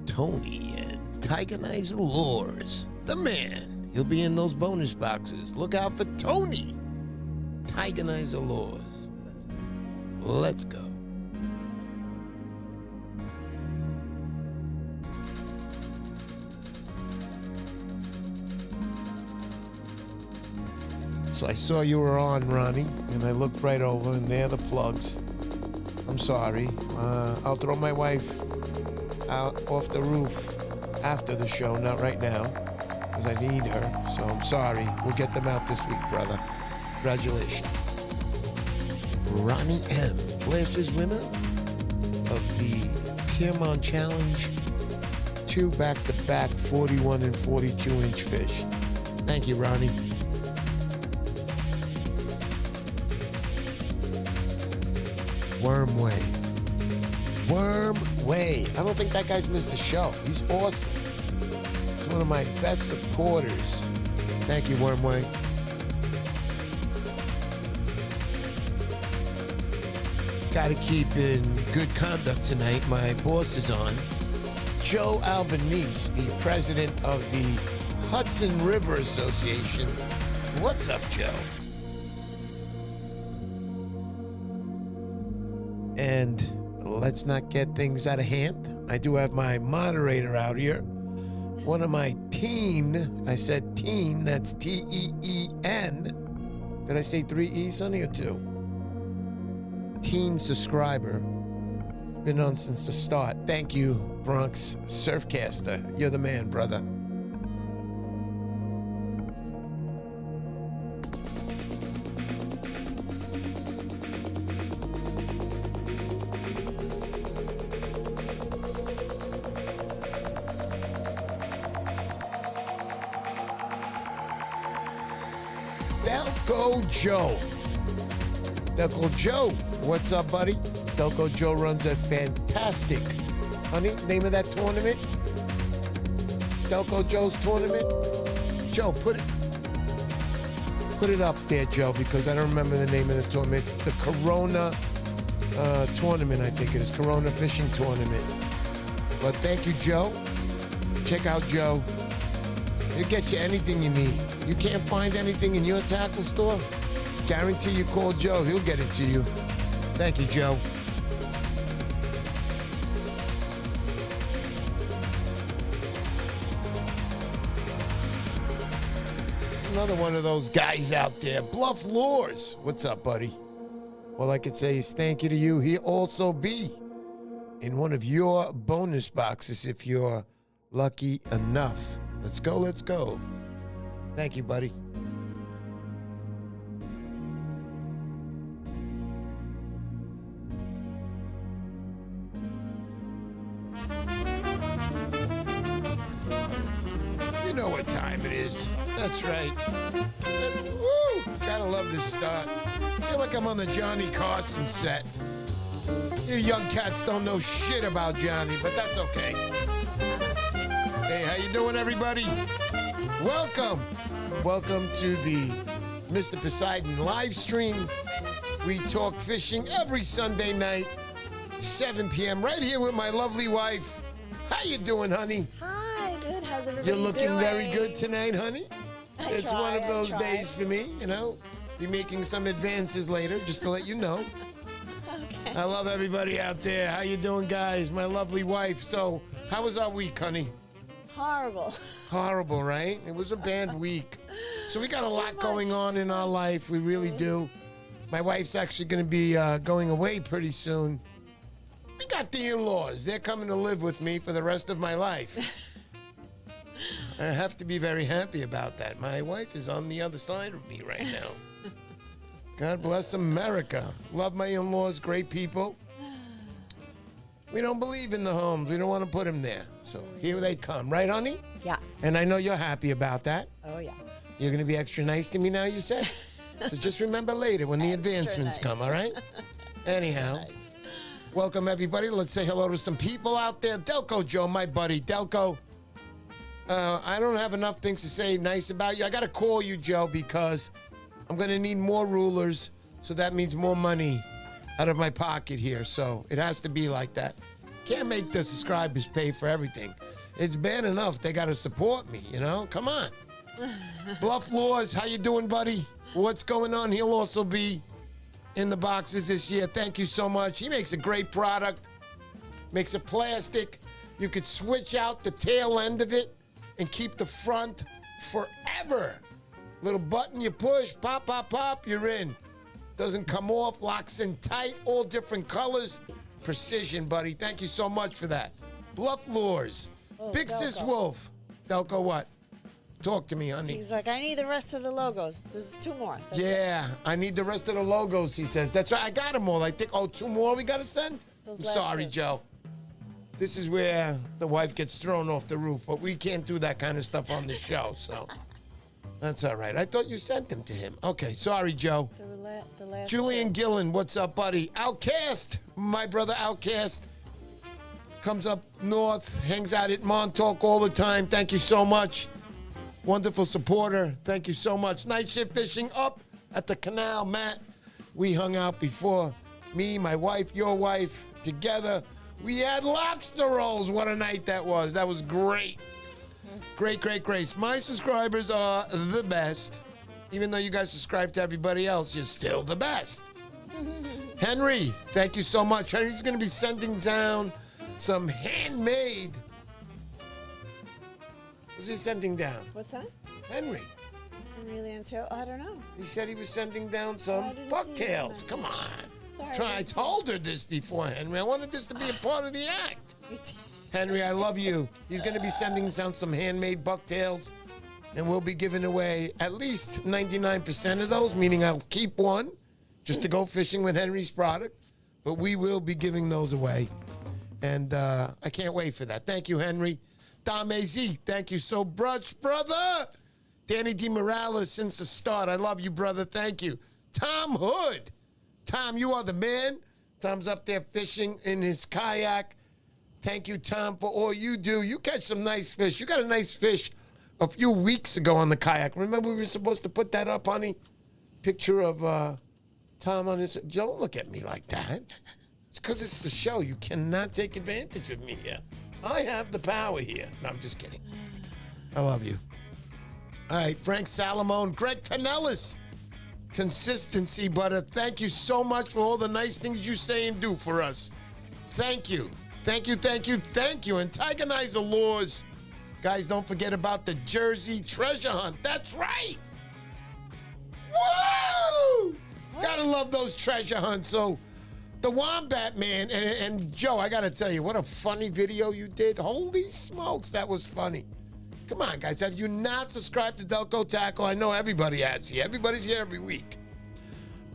Tony and Tigerizer Lures. The man. He'll be in those bonus boxes. Look out for Tony. Tigerizer Lures. Let's go. So I saw you were on, Ronnie, and I looked right over, and there are the plugs. I'm sorry. I'll throw my wife out off the roof after the show, not right now, because I need her. So I'm sorry. We'll get them out this week, brother. Congratulations. Ronnie M. Blasters winner of the Piermont Challenge. 2 back-to-back 41 and 42-inch fish. Thank you, Ronnie. Worm Way. I don't think that guy's missed a show. He's awesome. He's one of my best supporters. Thank you, Worm Way. Got to keep in good conduct tonight. My boss is on. Joe Albanese, the president of the Hudson River Association. What's up, Joe? And let's not get things out of hand. I do have my moderator out here. One of my teen, I said teen, that's T-E-E-N. Did I say 3 E's, honey, or 2? Teen subscriber. Been on since the start. Thank you, Bronx Surfcaster. You're the man, brother. Delco Joe, what's up, buddy? Delco Joe runs a fantastic, honey, name of that tournament? Delco Joe's tournament? Joe, put it up there, Joe, because I don't remember the name of the tournament. It's the Corona tournament, I think it is. Corona Fishing Tournament. But thank you, Joe. Check out Joe. He'll get you anything you need. You can't find anything in your tackle store? Guarantee you call Joe. He'll get it to you. Thank you, Joe. Another one of those guys out there. Bluff Lures. What's up, buddy? All I can say is thank you to you. He'll also be in one of your bonus boxes if you're lucky enough. Let's go, let's go. Thank you, buddy. You know what time it is. That's right. Woo! Gotta love this start. I feel like I'm on the Johnny Carson set. You young cats don't know shit about Johnny, but that's okay. Hey, how you doing, everybody? Welcome. Welcome to the Mr. Poseidon live stream. We talk fishing every Sunday night, 7 p.m. right here with my lovely wife. How you doing, honey? Hi, good. How's everybody You're looking doing? very good tonight, honey. It's one of those I days for me, you know. Be making some advances later, just to let you know. Okay. I love everybody out there. How you doing, guys? My lovely wife. So, how was our week, honey? Horrible. Horrible, right? It was a bad week. So we got a lot going on in our life. We really do. My wife's actually going to be going away pretty soon. We got the in-laws. They're coming to live with me for the rest of my life. I have to be very happy about that. My wife is on the other side of me right now. God bless America. Love my in-laws, great people. We don't believe in the homes. We don't want to put them there. So here they come. Right, honey? Yeah. And I know you're happy about that. Oh, yeah. You're going to be extra nice to me now, you said? So just remember later when the Extra advancements nice. come, all right? Anyhow, Nice. welcome everybody. Let's say hello to some people out there. Delco Joe, my buddy. Delco, I don't have enough things to say nice about you. I got to call you, Joe, because I'm going to need more rulers. So that means more money out of my pocket here. So it has to be like that. Can't make the subscribers pay for everything. It's bad enough they got to support me, you know? Come on. Bluff Laws, how you doing, buddy? What's going on? He'll also be in the boxes this year. Thank you so much. He makes a great product. Makes a plastic. You could switch out the tail end of it and keep the front forever. Little button you push, pop, pop, pop, you're in. Doesn't come off, locks in tight, all different colors. Precision, buddy. Thank you so much for that. Bluff Lures. Oh, Big Sis Delco. Wolf. Delco what? Talk to me, honey. He's like, I need the rest of the logos. There's 2 more. That's it. Yeah, I need the rest of the logos, he says. That's right, I got them all. I think, 2 more we got to send? Those I'm last sorry, 2. Joe. This is where the wife gets thrown off the roof, but we can't do that kind of stuff on the show, so that's all right. I thought you sent them to him. Okay, sorry, Joe. The last Julian 2. Gillen, what's up, buddy? Outcast, my brother Outcast, comes up north, hangs out at Montauk all the time. Thank you so much. Wonderful supporter. Thank you so much. Night shift fishing up at the canal, Matt. We hung out before. Me, my wife, your wife, together. We had lobster rolls. What a night that was. That was great. Great, great, great. My subscribers are the best. Even though you guys subscribe to everybody else, you're still the best. Henry, thank you so much. Henry's going to be sending down some handmade. What's he sending down? What's that? Henry. Henry Lancio? I don't know. He said he was sending down I some didn't see his bucktails. Come on. message. I told her this before, Henry. I wanted this to be a part of the act. Sorry. Henry, I love you. He's going to be sending down some handmade bucktails, and we'll be giving away at least 99% of those, meaning I'll keep one just to go fishing with Henry's product, but we will be giving those away, and I can't wait for that. Thank you, Henry. Dom AZ, thank you so much, brother. Danny D. Morales, since the start. I love you, brother. Thank you. Tom Hood. Tom, you are the man. Tom's up there fishing in his kayak. Thank you, Tom, for all you do. You catch some nice fish. You got a nice fish a few weeks ago on the kayak. Remember we were supposed to put that up, honey? Picture of Tom on his... Don't look at me like that. It's because it's the show. You cannot take advantage of me here. I have the power here. No, I'm just kidding. I love you. All right, Frank Salamone, Greg Pinellas. Consistency, brother. Thank you so much for all the nice things you say and do for us. Thank you. Thank you, thank you, thank you. And Tigerizer Laws. Guys, don't forget about the Jersey treasure hunt. That's right. Woo! Gotta love those treasure hunts. So, the Wombat Man, and Joe, I gotta tell you, what a funny video you did. Holy smokes, that was funny. Come on, guys. Have you not subscribed to Delco Tackle? I know everybody has here. Everybody's here every week.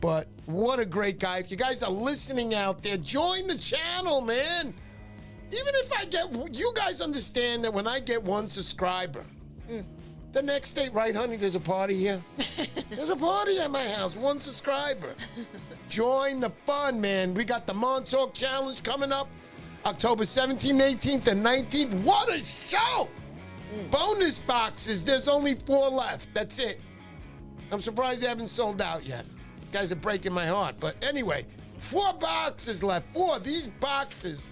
But what a great guy. If you guys are listening out there, join the channel, man. Even if I get, you guys understand that when I get 1 subscriber, the next day, right, honey, there's a party here. There's a party at my house, 1 subscriber. Join the fun, man. We got the Montauk Challenge coming up October 17th, 18th, and 19th. What a show! Bonus boxes. There's only 4 left. That's it. I'm surprised they haven't sold out yet. You guys are breaking my heart. But anyway, 4 boxes left. 4. These boxes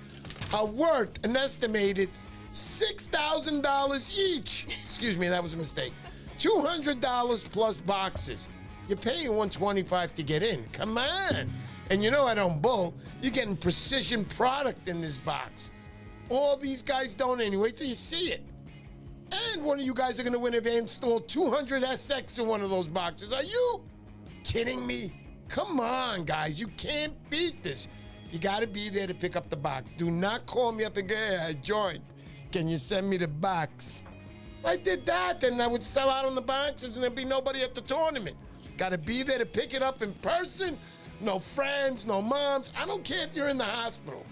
are worth an estimated $6,000 each. Excuse me, that was a mistake. $200 plus boxes. You're paying $125 to get in. Come on. And you know I don't bull. You're getting precision product in this box. All these guys don't anyway till you see it. And one of you guys are going to win if they install 200 SX in one of those boxes. Are you kidding me? Come on, guys. You can't beat this. You got to be there to pick up the box. Do not call me up and go, hey, I joined. Can you send me the box? If I did that, then I would sell out on the boxes and there'd be nobody at the tournament. Got to be there to pick it up in person. No friends, no moms. I don't care if you're in the hospital.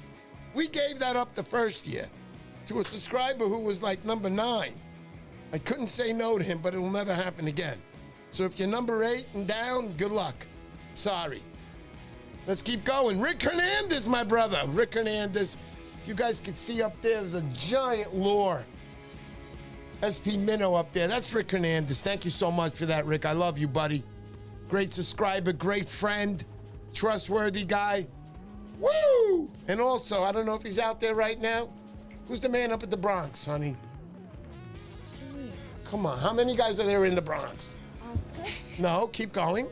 We gave that up the first year to a subscriber who was like number 9. I couldn't say no to him, but it'll never happen again. So if you're number 8 and down, good luck. Sorry. Let's keep going. Rick Hernandez, my brother. Rick Hernandez. If you guys could see up there, there's a giant lure. SP Minnow up there. That's Rick Hernandez. Thank you so much for that, Rick. I love you, buddy. Great subscriber, great friend, trustworthy guy. Woo! And also, I don't know if he's out there right now. Who's the man up at the Bronx, honey? Come on. How many guys are there in the Bronx? Oscar? No, keep going.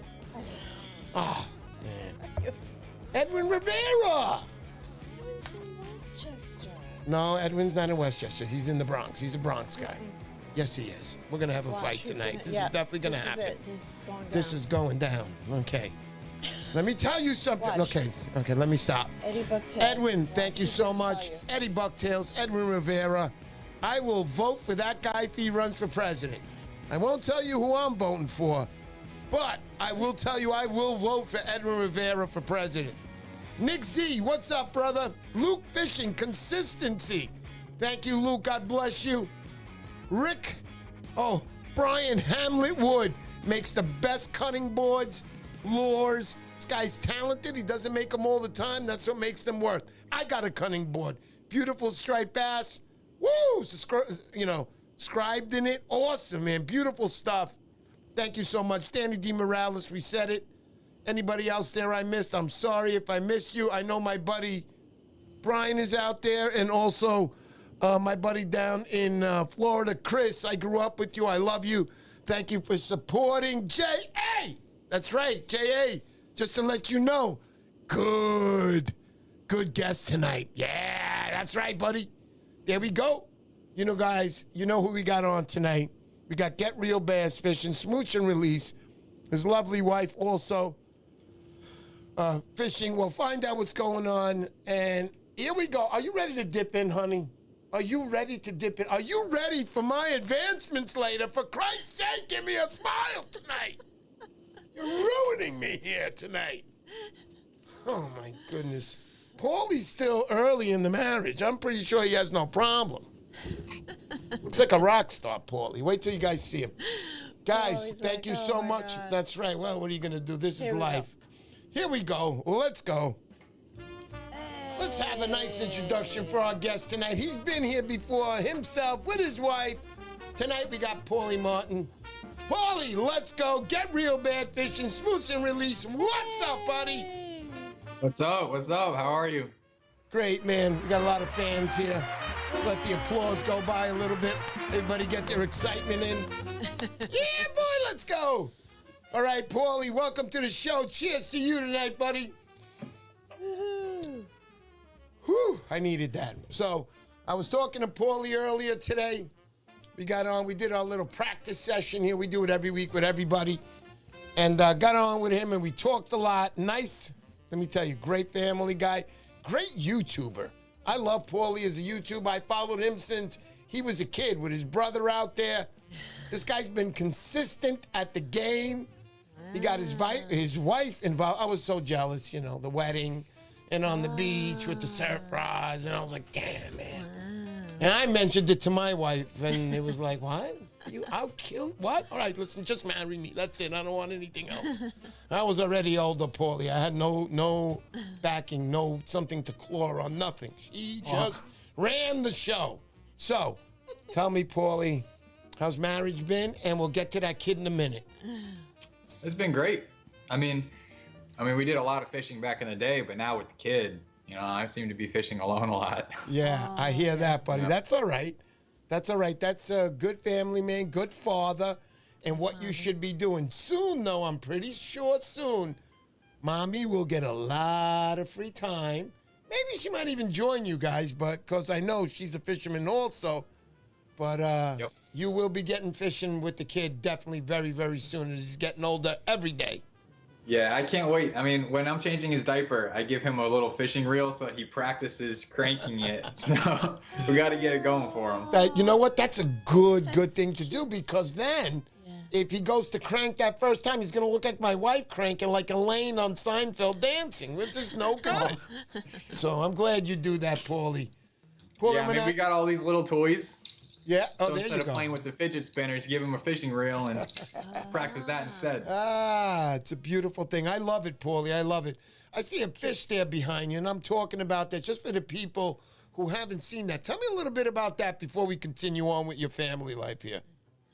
Oh, man. Edwin Rivera. Edwin's in Westchester. No, Edwin's not in Westchester. He's in the Bronx. He's a Bronx guy. Yes, he is. We're going to have a Watch, fight he's tonight. gonna- This yeah, is definitely going to this is happen. it. This is going down. This is going down. Okay. Let me tell you something. Watch. Okay, let me stop. Eddie Bucktail. Edwin, thank you She's so gonna much. tell you. Eddie Bucktails, Edwin Rivera. I will vote for that guy if he runs for president. I won't tell you who I'm voting for, but I will tell you I will vote for Edwin Rivera for president. Nick Z, what's up, brother? Luke Fishing, consistency. Thank you, Luke. God bless you. Rick, Brian Hamlet Wood makes the best cutting boards, lures. This guy's talented. He doesn't make them all the time. That's what makes them worth. I got a cutting board. Beautiful striped bass. Woo! Scribed in it. Awesome, man. Beautiful stuff. Thank you so much. Danny D. Morales, we said it. Anybody else there I missed? I'm sorry if I missed you. I know my buddy Brian is out there, and also my buddy down in Florida, Chris. I grew up with you. I love you. Thank you for supporting J.A. That's right, J.A. Just to let you know, good guest tonight. Yeah, that's right, buddy. There we go. You know, guys, you know who we got on tonight. We got Get Real Bass Fishing, Smooch and Release. His lovely wife also fishing. We'll find out what's going on. And here we go. Are you ready to dip in, honey? Are you ready to dip in? Are you ready for my advancements later? For Christ's sake, give me a smile tonight. You're ruining me here tonight. Oh, my goodness. Paulie's still early in the marriage. I'm pretty sure he has no problem. Looks like a rock star, Paulie. Wait till you guys see him. Guys, thank you so much. God. That's right. Well, what are you going to do? This is Here we life. Here we go. Let's go. Let's have a nice introduction for our guest tonight. He's been here before himself with his wife. Tonight we got Paulie Martin. Paulie, let's go. Get Real Bad Fishing, Smooch and Release. What's up, buddy? What's up? What's up? How are you? Great, man. We got a lot of fans here. Let the applause go by a little bit. Everybody get their excitement in. Yeah, boy, let's go. All right, Paulie, welcome to the show. Cheers to you tonight, buddy. Woohoo. Whew, I needed that. So I was talking to Paulie earlier today. We got on, we did our little practice session here. We do it every week with everybody. And got on with him and we talked a lot. Nice, let me tell you, great family guy, great YouTuber. I love Paulie as a YouTuber. I followed him since he was a kid with his brother out there. This guy's been consistent at the game. He got his wife involved. I was so jealous, you know, the wedding and on the beach with the surf rods. And I was like, damn, man. And I mentioned it to my wife, and it was like, what? I'll kill, what? All right, listen, just marry me. That's it. I don't want anything else. I was already older, Paulie. I had no backing, no something to claw on, nothing. She just ran the show. So, tell me, Paulie, how's marriage been? And we'll get to that kid in a minute. It's been great. I mean, we did a lot of fishing back in the day, but now with the kid, you know, I seem to be fishing alone a lot. Yeah, I hear that, buddy. Yep. That's all right. That's all right. That's a good family man, good father, and what you should be doing. Soon, though, I'm pretty sure soon, Mommy will get a lot of free time. Maybe she might even join you guys, but because I know she's a fisherman also. But Yep. you will be getting fishing with the kid definitely very, very soon. He's getting older every day. Yeah, I can't wait. I mean, when I'm changing his diaper, I give him a little fishing reel so he practices cranking it. So we got to get it going for him. You know what? That's a good thing to Cute. do, because then Yeah. if he goes to crank that first time, he's going to look like my wife cranking like Elaine on Seinfeld dancing, which is no good. So I'm glad you do that, Paulie. Paulie, Yeah, I mean, we got all these little toys. Yeah, oh, So there instead you of go. playing with the fidget spinners, give him a fishing reel and practice that instead. Ah, it's a beautiful thing. I love it, Paulie. I love it. I see a fish there behind you, and I'm talking about that just for the people who haven't seen that. Tell me a little bit about that before we continue on with your family life here.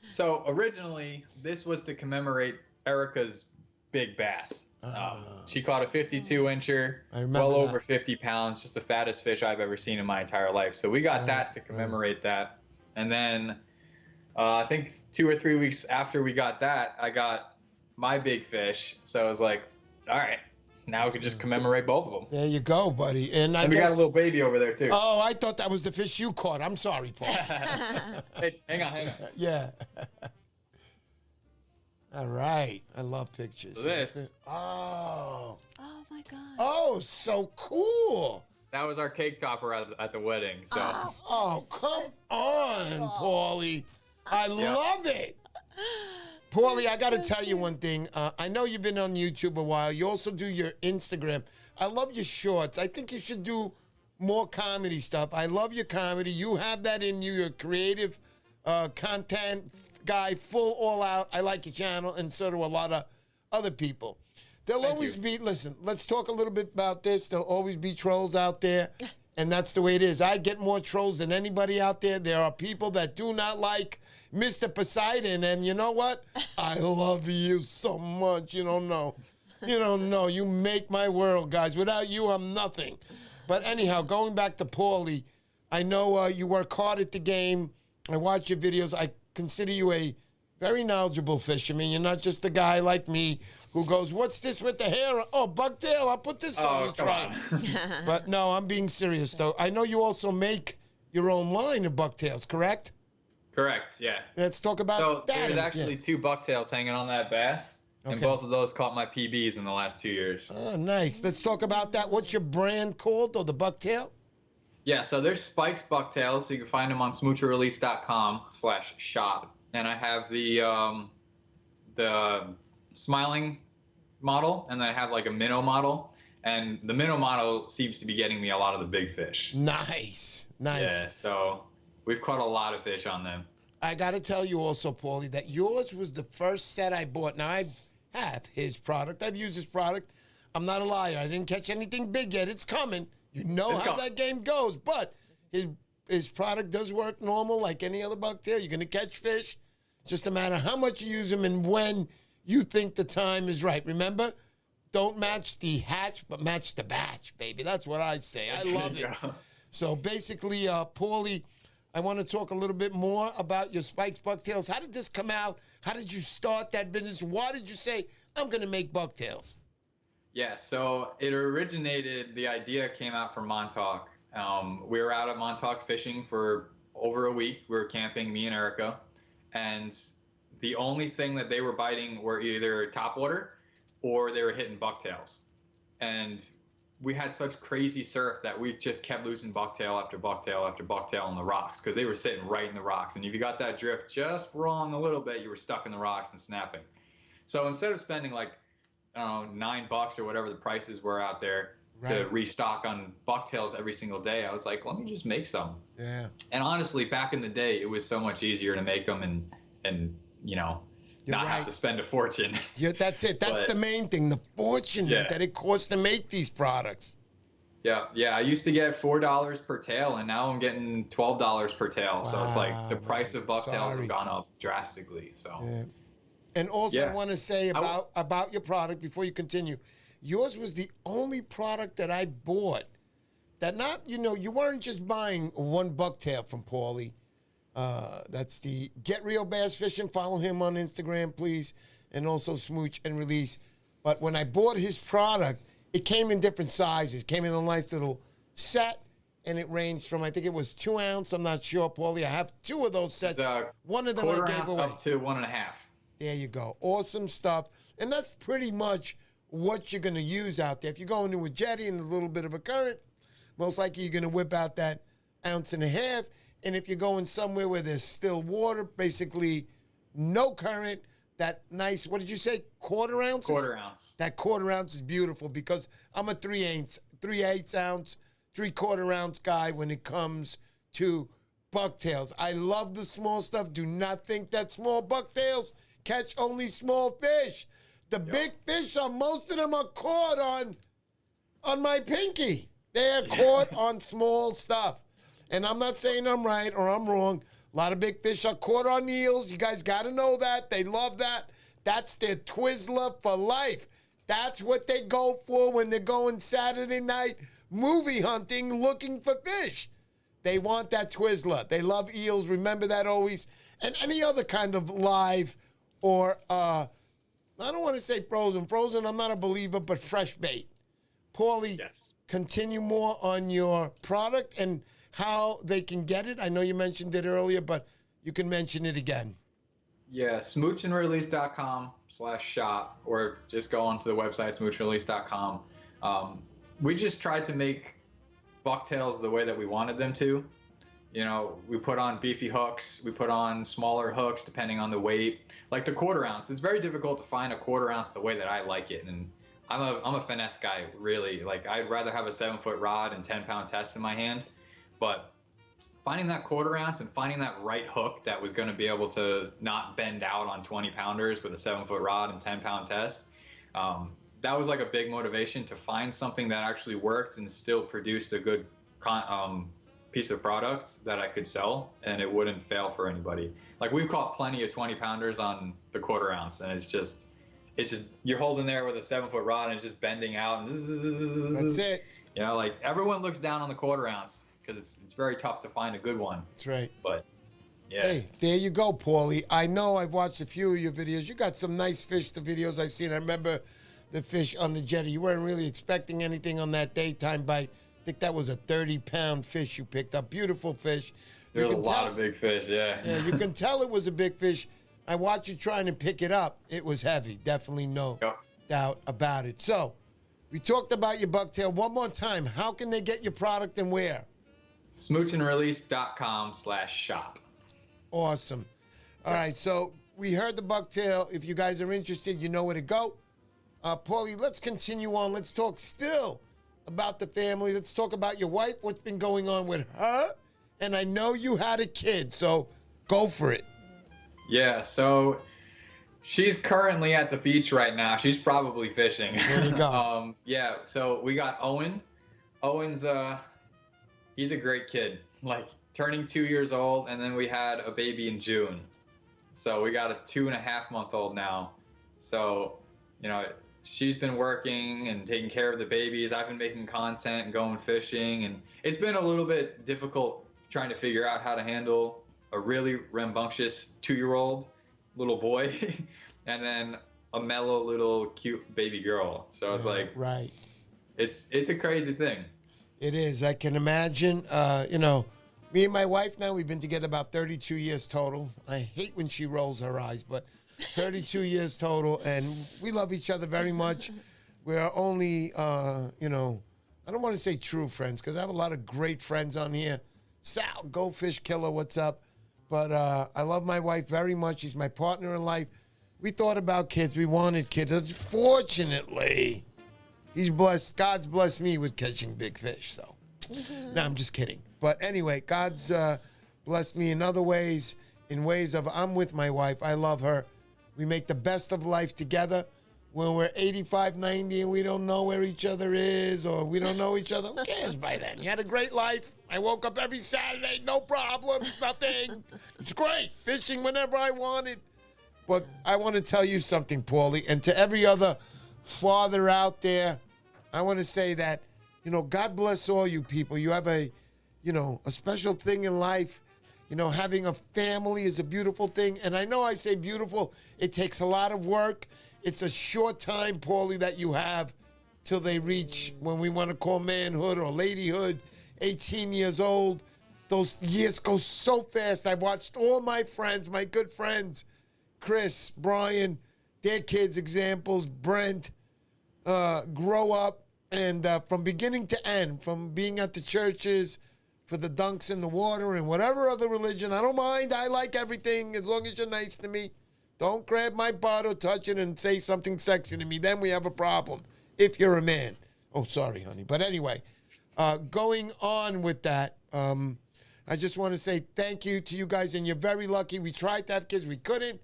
So originally, this was to commemorate Erica's big bass. She caught a 52-incher, I remember well that. over 50 pounds, just the fattest fish I've ever seen in my entire life. So we got that to commemorate that. And then I think 2 or 3 weeks after we got that, I got my big fish. So I was like, all right, now we can just commemorate both of them. There you go, buddy. And I And we guess, got a little baby over there too. Oh, I thought that was the fish you caught. I'm sorry, Paul. Hey, hang on. Yeah. All right. I love pictures. So this, Oh. Oh my god. Oh, so cool. that was our cake topper at the wedding. So Oh, come on, Paulie. I love it. Paulie, I got to tell you one thing. I know you've been on YouTube a while. You also do your Instagram. I love your shorts. I think you should do more comedy stuff. I love your comedy. You have that in you. You're a creative content guy, full all out. I like your channel, and so do a lot of other people. There'll Thank always you. be, listen, let's talk a little bit about this. There'll always be trolls out there, and that's the way it is. I get more trolls than anybody out there. There are people that do not like Mr. Poseidon, and you know what? I love you so much. You don't know. You don't know. You make my world, guys. Without you, I'm nothing. But anyhow, going back to Paulie, I know you work hard at the game. I watch your videos. I consider you a very knowledgeable fisherman. You're not just a guy like me who goes, what's this with the hair? Oh, Bucktail, I'll put this on oh, you come try. on. But no, I'm being serious, though. I know you also make your own line of bucktails, correct? Correct, yeah. Let's talk about So that. there's Yeah. actually 2 bucktails hanging on that bass, and Okay. both of those caught my PBs in the last 2 years. Oh, nice. Let's talk about that. What's your brand called, or the bucktail? Yeah, so there's Spike's Bucktails, so you can find them on smoocherrelease.com/shop. And I have the smiling model, and then I have like a minnow model. And the minnow model seems to be getting me a lot of the big fish. Nice. Nice. Yeah, so we've caught a lot of fish on them. I got to tell you also, Paulie, that yours was the first set I bought. Now, I have his product. I've used his product. I'm not a liar. I didn't catch anything big yet. It's coming. You know It's how coming. that game goes. But his product does work normal like any other bucktail. You're going to catch fish. It's just a matter how much you use them and when you think the time is right. Remember, don't match the hatch, but match the batch, baby. That's what I say. I love it. Yeah. So basically, Paulie, I want to talk a little bit more about your Spikes Bucktails. How did this come out? How did you start that business? Why did you say, I'm going to make bucktails? Yeah, so it originated, the idea came out from Montauk. We were out at Montauk fishing for over a week. We were camping, me and Erica, and the only thing that they were biting were either topwater or they were hitting bucktails. And we had such crazy surf that we just kept losing bucktail after bucktail after bucktail on the rocks because they were sitting right in the rocks. And if you got that drift just wrong a little bit, you were stuck in the rocks and snapping. So instead of spending like, I don't know, $9 or whatever the prices were out there to Right. restock on bucktails every single day, I was like, let me just make some. Yeah. And honestly, back in the day, it was so much easier to make them and you know, You're not have right. to spend a fortune. Yeah, that's it. That's But- the main thing, the fortune Yeah. that it costs to make these products. Yeah. I used to get $4 per tail, and now I'm getting $12 per tail. So it's like the Wow, price of bucktails sorry. have gone up drastically. So Yeah. And also, I Yeah. want to say I w- about your product before you continue. Yours was the only product that I bought that you weren't just buying one bucktail from Paulie. That's the Get Real Bass Fishing. Follow him on Instagram, please. And also Smooch and Release. But when I bought his product, it came in different sizes. Came in a nice little set. And it ranged from, I think it was 2 ounce. I'm not sure, Paulie. I have 2 of those sets. it's One of them quarter I gave ounce away. up to 1.5. There you go. Awesome stuff. And that's pretty much what you're going to use out there. If you're going to a jetty and there's a little bit of a current, most likely you're going to whip out that 1.5 ounces. And if you're going somewhere where there's still water, basically no current, that nice, what did you say, quarter ounce? Quarter ounce. That quarter ounce is beautiful because I'm a 3/8 ounce, 3/4 ounce guy when it comes to bucktails. I love the small stuff. Do not think that small bucktails catch only small fish. The big fish, most of them are caught on my pinky. They are caught on small stuff. And I'm not saying I'm right or I'm wrong. A lot of big fish are caught on eels. You guys got to know that. They love that. That's their Twizzler for life. That's what they go for when they're going Saturday night movie hunting looking for fish. They want that Twizzler. They love eels. Remember that always. And any other kind of live or, I don't want to say frozen. Frozen, I'm not a believer, but fresh bait. Paulie, Yes. continue more on your product and how they can get it. I know you mentioned it earlier, but you can mention it again. Yeah, smoochandrelease.com/shop, or just go onto the website, smoochandrelease.com. We just tried to make bucktails the way that we wanted them to. You know, we put on beefy hooks, we put on smaller hooks depending on the weight. Like the quarter ounce, it's very difficult to find a quarter ounce the way that I like it. And I'm a finesse guy, really. Like, I'd rather have a 7-foot rod and 10-pound test in my hand. But finding that quarter ounce and finding that right hook that was going to be able to not bend out on 20-pounders with a 7-foot rod and 10-pound test, that was like a big motivation to find something that actually worked and still produced a good piece of product that I could sell, and it wouldn't fail for anybody. Like, we've caught plenty of 20-pounders on the quarter ounce, and it's just you're holding there with a 7-foot rod and it's just bending out. And That's it. You know, like, everyone looks down on the quarter ounce because it's very tough to find a good one. That's right. But yeah. Hey, there you go, Paulie. I know I've watched a few of your videos. You got some nice fish, the videos I've seen. I remember the fish on the jetty. You weren't really expecting anything on that daytime bite. I think that was a 30-pound fish you picked up. Beautiful fish. There's a lot of big fish, yeah. Yeah, you can tell it was a big fish. I watched you trying to pick it up. It was heavy. Definitely no doubt about it. So, we talked about your bucktail. One more time, how can they get your product and where? smoochandrelease.com/shop. Awesome. All right, so we heard the bucktail. If you guys are interested, you know where to go. Paulie, let's continue on. Let's talk still about the family. Let's talk about your wife, what's been going on with her. And I know you had a kid, so go for it. Yeah, so she's currently at the beach right now. She's probably fishing. There you go. Yeah, so we got Owen. Owen's he's a great kid, like turning 2 years old, and then we had a baby in June. So we got a 2.5-month-old now. So, you know, she's been working and taking care of the babies. I've been making content and going fishing, and it's been a little bit difficult trying to figure out how to handle a really rambunctious 2-year-old little boy and then a mellow little cute baby girl. So it's like, right. It's a crazy thing. It is. I can imagine. You know, me and my wife now, we've been together about 32 years total. I hate when she rolls her eyes, but 32 years total, and we love each other very much. We're only, you know, I don't want to say true friends because I have a lot of great friends on here. Sal, Go Fish Killer, what's up? But I love my wife very much. She's my partner in life. We thought about kids. We wanted kids. Unfortunately, he's blessed. God's blessed me with catching big fish. So, no, I'm just kidding. But anyway, God's blessed me in other ways, in ways of I'm with my wife. I love her. We make the best of life together. When we're 85, 90, and we don't know where each other is, or we don't know each other, who cares by then? You had a great life. I woke up every Saturday, no problems, nothing. It's great. Fishing whenever I wanted. But I want to tell you something, Paulie, and to every other father out there, I want to say that, you know, God bless all you people. You have a, you know, a special thing in life. You know, having a family is a beautiful thing. And I know I say beautiful. It takes a lot of work. It's a short time, Paulie, that you have till they reach when we want to call manhood or ladyhood, 18 years old. Those years go so fast. I've watched all my friends, my good friends, Chris, Brian, their kids, examples, Brent, grow up and from beginning to end, from being at the churches for the dunks in the water and whatever other religion. I don't mind. I like everything as long as you're nice to me. Don't grab my butt or touch it and say something sexy to me. Then we have a problem if you're a man. Oh, sorry, honey. But anyway, going on with that, I just want to say thank you to you guys, and you're very lucky. We tried to have kids. We couldn't.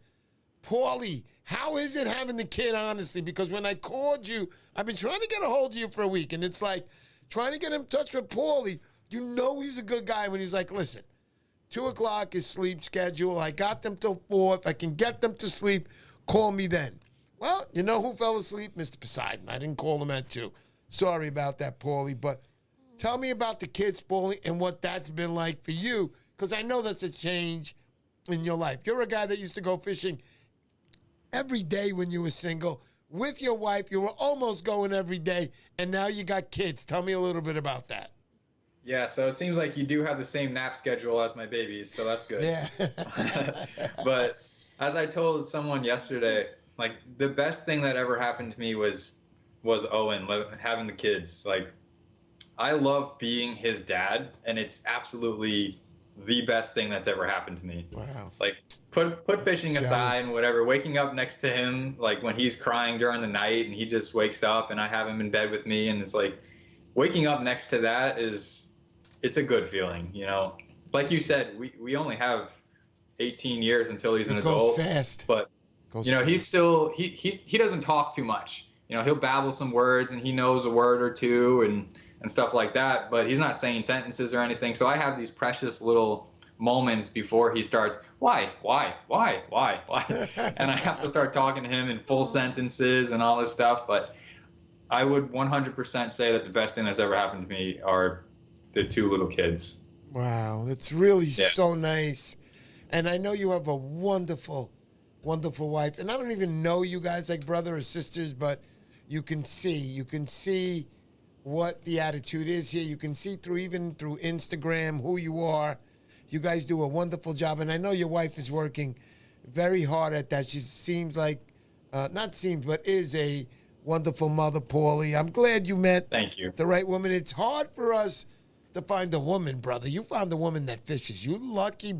Paulie, how is it having the kid, honestly? Because when I called you, I've been trying to get a hold of you for a week, and it's like trying to get in touch with Paulie. You know he's a good guy when he's like, listen, 2 o'clock is sleep schedule. I got them till 4. If I can get them to sleep, call me then. Well, you know who fell asleep? Mr. Poseidon. I didn't call him at 2. Sorry about that, Paulie, but tell me about the kids, Paulie, and what that's been like for you, because I know that's a change in your life. You're a guy that used to go fishing every day when you were single. With your wife, you were almost going every day, and now you got kids. Tell me a little bit about that. Yeah, so it seems like you do have the same nap schedule as my babies, so that's good. Yeah. But as I told someone yesterday, like the best thing that ever happened to me was Owen, having the kids. Like, I love being his dad, and it's absolutely the best thing that's ever happened to me. Wow. Like, put fishing aside and whatever, waking up next to him, like when he's crying during the night and he just wakes up and I have him in bed with me, and it's like waking up next to that it's a good feeling, you know. Like you said, we only have 18 years until he's an adult. Goes fast. But you know, he's still he doesn't talk too much. You know, he'll babble some words and he knows a word or two and stuff like that, but he's not saying sentences or anything. So I have these precious little moments before he starts, why? And I have to start talking to him in full sentences and all this stuff. But I would 100% say that the best thing that's ever happened to me are the 2 little kids. Wow, that's really so nice. And I know you have a wonderful, wonderful wife. And I don't even know you guys like brother or sisters, but you can see what the attitude is here. You can see even through Instagram who you are. You guys do a wonderful job. And I know your wife is working very hard at that. She seems like, but is a wonderful mother, Paulie. I'm glad you met Thank you. the right woman. It's hard for us to find a woman, brother. You found a woman that fishes. You lucky.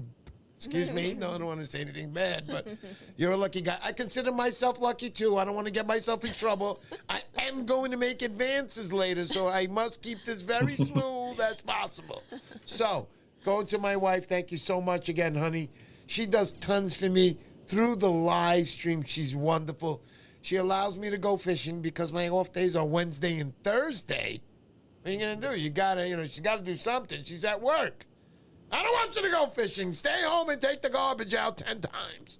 Excuse me. No, I don't want to say anything bad, but you're a lucky guy. I consider myself lucky, too. I don't want to get myself in trouble. I am going to make advances later, so I must keep this very smooth as possible. So, going to my wife, thank you so much again, honey. She does tons for me through the live stream. She's wonderful. She allows me to go fishing because my off days are Wednesday and Thursday. What are you going to do? You got to, she's got to do something. She's at work. I don't want you to go fishing. Stay home and take the garbage out 10 times.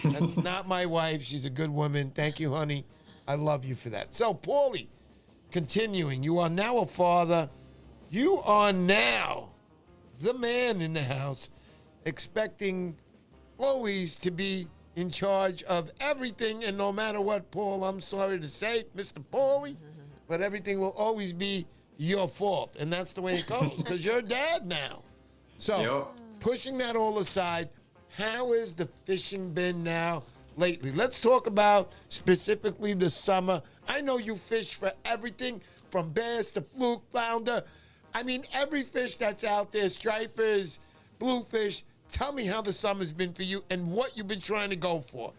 That's not my wife. She's a good woman. Thank you, honey. I love you for that. So, Paulie, continuing. You are now a father. You are now the man in the house, expecting always to be in charge of everything. And no matter what, Paul, I'm sorry to say, Mr. Paulie, but everything will always be your fault. And that's the way it goes because you're dad now. So, pushing that all aside, how has the fishing been now lately? Let's talk about specifically the summer. I know you fish for everything from bass to fluke, flounder. I mean, every fish that's out there, stripers, bluefish. Tell me how the summer's been for you and what you've been trying to go for.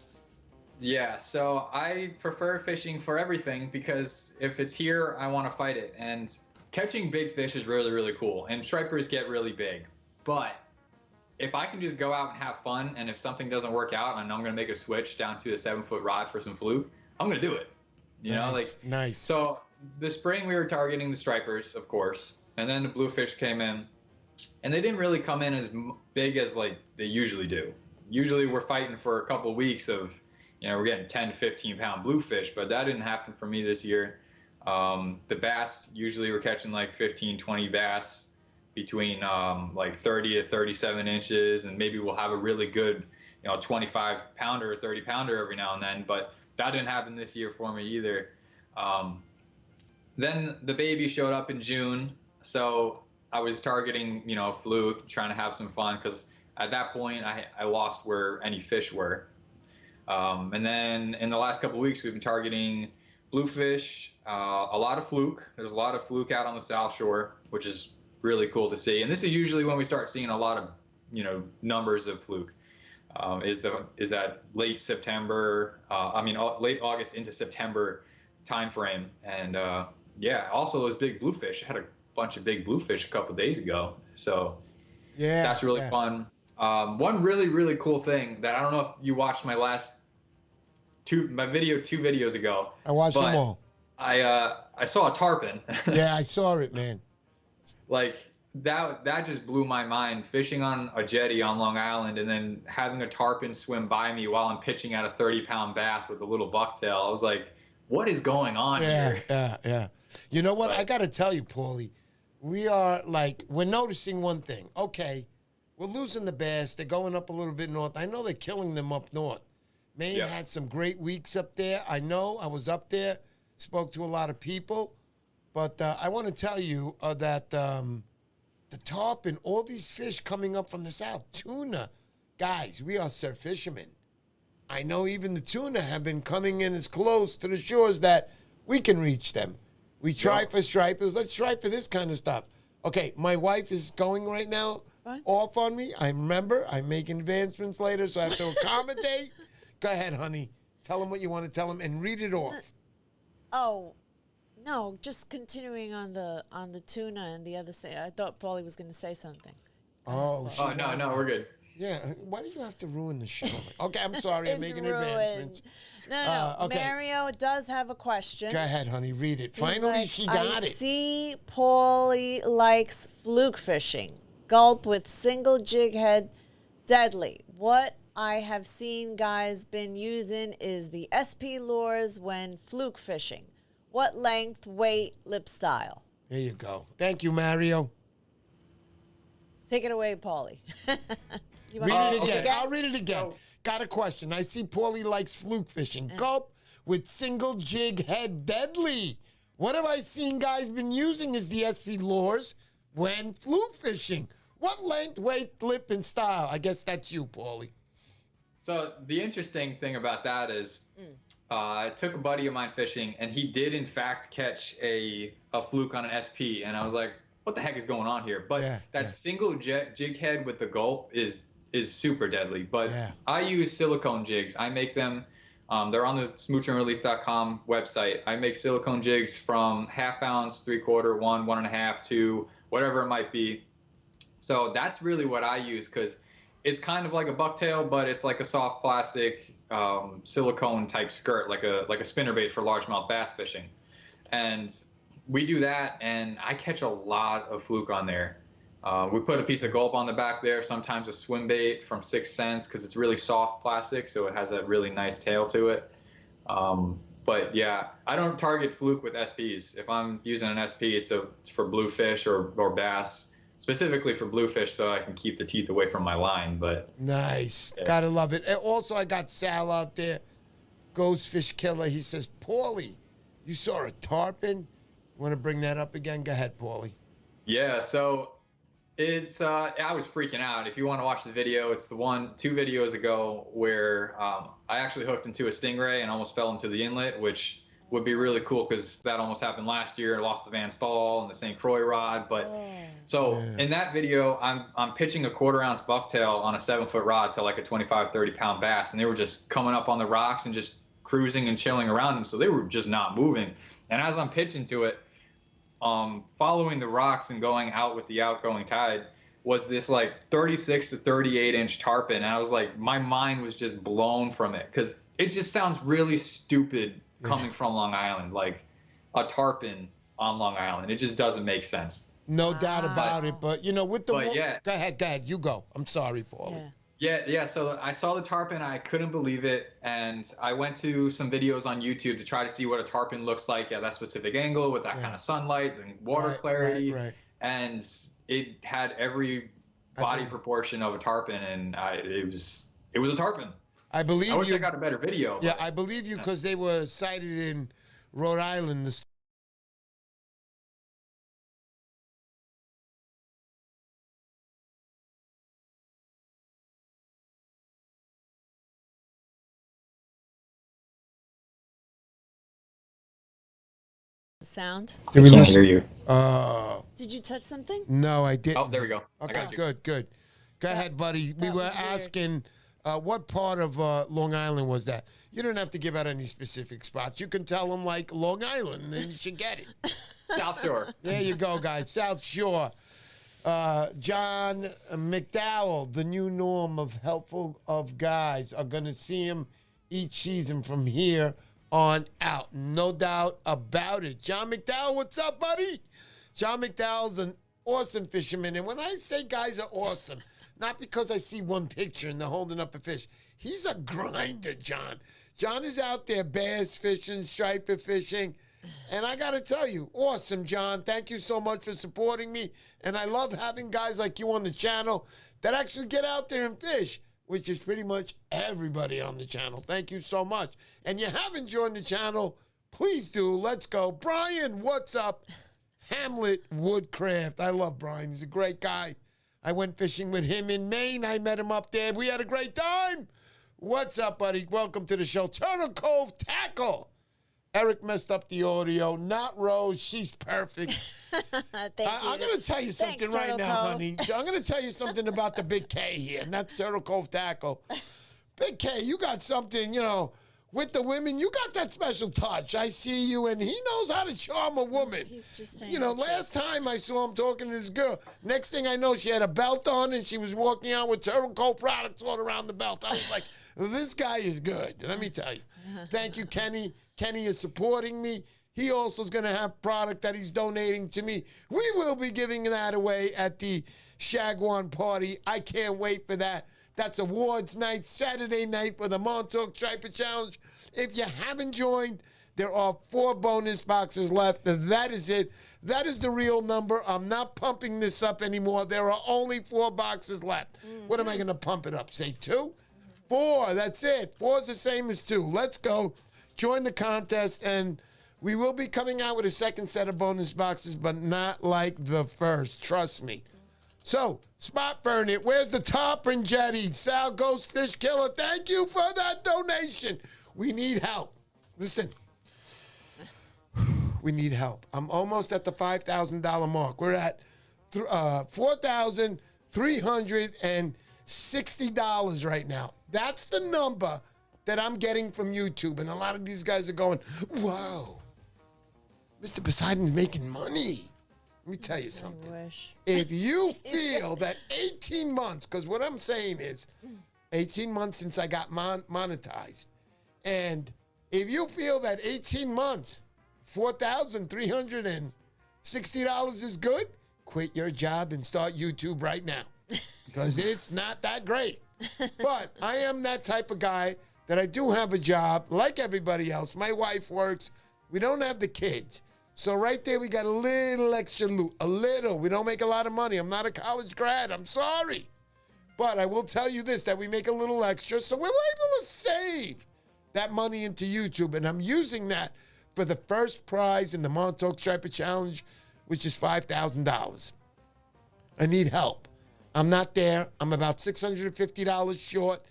Yeah, so I prefer fishing for everything because if it's here, I want to fight it. And catching big fish is really, really cool. And stripers get really big. But if I can just go out and have fun, and if something doesn't work out and I'm going to make a switch down to a 7-foot rod for some fluke, I'm going to do it. You know, like, nice. So the spring we were targeting the stripers, of course, and then the bluefish came in, and they didn't really come in as big as like they usually do. Usually we're fighting for a couple weeks of, we're getting 10 to 15 pound bluefish, but that didn't happen for me this year. The bass, usually we're catching like 15, 20 bass between like 30 to 37 inches, and maybe we'll have a really good 25 pounder or 30 pounder every now and then, but that didn't happen this year for me either. Then the baby showed up in June, so I was targeting fluke, trying to have some fun, because at that point I lost where any fish were. And then in the last couple of weeks we've been targeting bluefish, a lot of fluke. There's a lot of fluke out on the South Shore, which is really cool to see. And this is usually when we start seeing a lot of, numbers of fluke. Is that late September? Late August into September time frame. And yeah, also those big bluefish. I had a bunch of big bluefish a couple days ago, so Yeah, that's really yeah. fun. One really cool thing that I don't know if you watched my video 2 videos ago, I watched them but all. I saw a tarpon. Yeah, I saw it, man. Like that just blew my mind. Fishing on a jetty on Long Island and then having a tarpon swim by me while I'm pitching at a 30-pound bass with a little bucktail. I was like, what is going on Yeah, here? yeah, yeah. You know what? I But got to tell you, Paulie, we're noticing one thing. Okay, we're losing the bass. They're going up a little bit north. I know they're killing them up north. Maine yeah. had some great weeks up there. I know. I was up there, spoke to a lot of people. But I want to tell you that the tarpon, all these fish coming up from the south, tuna, guys, we are surf fishermen. I know even the tuna have been coming in as close to the shores that we can reach them. We try for stripers. Let's try for this kind of stuff. Okay, my wife is going right now off on me. I remember. I'm making advancements later, so I have to accommodate. Go ahead, honey. Tell them what you want to tell them and read it off. Oh, no, just continuing on the tuna and the other say. I thought Paulie was going to say something. Oh, Oh no, we're good. yeah. Why do you have to ruin the show? Okay, I'm sorry. I'm It's making ruined. advancements. No. Okay. Mario does have a question. Go ahead, honey. Read it. He's Finally, like, she got I it. see Paulie likes fluke fishing. Gulp with single jig head, deadly. What I have seen guys been using is the SP lures when fluke fishing. What length, weight, lip style? There you go. Thank you, Mario. Take it away, Paulie. You want Read me it to again. again? I'll read it again. So- Got a question. I see Paulie likes fluke fishing. Gulp with single jig head deadly. What have I seen guys been using as the SP lures when fluke fishing? What length, weight, lip, and style? I guess that's you, Paulie. So the interesting thing about that is, I took a buddy of mine fishing, and he did in fact catch a fluke on an SP, and I was like, "What the heck is going on here?" But that single jig head with the gulp is super deadly. But I use silicone jigs. I make them. They're on the smoochandrelease.com website. I make silicone jigs from ½ ounce, 3/4, 1, 1.5, 2, whatever it might be. So that's really what I use because it's kind of like a bucktail, but it's like a soft plastic silicone type skirt, like a spinnerbait for largemouth bass fishing. And we do that, and I catch a lot of fluke on there. We put a piece of gulp on the back there, sometimes a swim bait from 6 cents because it's really soft plastic, so it has a really nice tail to it. But yeah, I don't target fluke with SPs. If I'm using an SP, it's for bluefish or bass. Specifically for bluefish, so I can keep the teeth away from my line. But Nice. Yeah. Gotta love it. And also, I got Sal out there, Ghost Fish Killer. He says, Paulie, you saw a tarpon? Want to bring that up again? Go ahead, Paulie. yeah, so it's I was freaking out. If you want to watch the video, it's the 2 videos ago where I actually hooked into a stingray and almost fell into the inlet, which would be really cool because that almost happened last year. I lost the Van Staal and the St. Croix rod. But so in that video, I'm pitching a 1/4 ounce bucktail on a 7-foot rod to like a 25, 30-pound bass, and they were just coming up on the rocks and just cruising and chilling around them. So they were just not moving. And as I'm pitching to it, following the rocks and going out with the outgoing tide was this like 36 to 38 inch tarpon. And I was like, my mind was just blown from it because it just sounds really stupid coming from Long Island, like a tarpon on Long Island. It just doesn't make sense. No doubt about it. But, you know, with the... But yeah. Go ahead. You go. I'm sorry, Paulie. Yeah. So I saw the tarpon. I couldn't believe it. And I went to some videos on YouTube to try to see what a tarpon looks like at that specific angle with that kind of sunlight and water clarity. Right. And it had every body proportion of a tarpon. And it was a tarpon. I believe I wish you. I got a better video. Yeah, but, I believe you because they were sighted in Rhode Island. The Sound. Did we Can't lose? hear you. Did you touch something? No, I didn't. Oh, there we go. I Okay, got you. good. Go ahead, buddy. We that were was weird. asking what part of Long Island was that? You don't have to give out any specific spots. You can tell them, like, Long Island, and then you should get it. South Shore. There you go, guys. South Shore. John McDowell, the new norm of helpful of guys, are going to see him each season from here on out. No doubt about it. John McDowell, what's up, buddy? John McDowell's an awesome fisherman. And when I say guys are awesome, not because I see one picture and they're holding up a fish. He's a grinder, John. John is out there bass fishing, striper fishing. And I got to tell you, awesome, John. Thank you so much for supporting me. And I love having guys like you on the channel that actually get out there and fish, which is pretty much everybody on the channel. Thank you so much. And you haven't joined the channel, please do. Let's go. Brian, what's up? Hamlet Woodcraft. I love Brian. He's a great guy. I went fishing with him in Maine. I met him up there. We had a great time. What's up, buddy? Welcome to the show. Turtle Cove Tackle. Eric messed up the audio. Not Rose. She's perfect. Thank you. I'm going to tell you something Thanks, right Turtle now, Cove. honey. I'm going to tell you something about the Big K here, and that's Turtle Cove Tackle. Big K, you got something, with the women. You got that special touch. I see you, and he knows how to charm a woman. He's just saying. Last time I saw him talking to this girl, next thing I know, she had a belt on, and she was walking out with Turtle Cove products all around the belt. I was like, this guy is good. Let me tell you. Thank you, Kenny. Kenny is supporting me. He also is going to have product that he's donating to me. We will be giving that away at the Shagwan party. I can't wait for that. That's awards night, Saturday night for the Montauk Striper Challenge. If you haven't joined, there are 4 bonus boxes left. That is it. That is the real number. I'm not pumping this up anymore. There are only 4 boxes left. What am I going to pump it up? Say 2? 4. That's it. 4 is the same as 2. Let's go. Join the contest, and we will be coming out with a second set of bonus boxes, but not like the first. Trust me. So, Spot Burn It. Where's the topper and jetty? Sal Ghost Fish Killer. Thank you for that donation. We need help. Listen. We need help. I'm almost at the $5,000 mark. We're at $4,360 right now. That's the number that I'm getting from YouTube. And a lot of these guys are going, whoa, Mr. Poseidon's making money. Let me tell you something. I wish. If you feel that 18 months, because what I'm saying is 18 months since I got monetized, and if you feel that 18 months, $4,360 is good, quit your job and start YouTube right now, because it's not that great. But I am that type of guy that I do have a job like everybody else. My wife works. We don't have the kids. So right there, we got a little extra loot. A little. We don't make a lot of money. I'm not a college grad. I'm sorry. But I will tell you this, that we make a little extra. So we're able to save that money into YouTube. And I'm using that for the first prize in the Montauk Striper Challenge, which is $5,000. I need help. I'm not there. I'm about $650 short,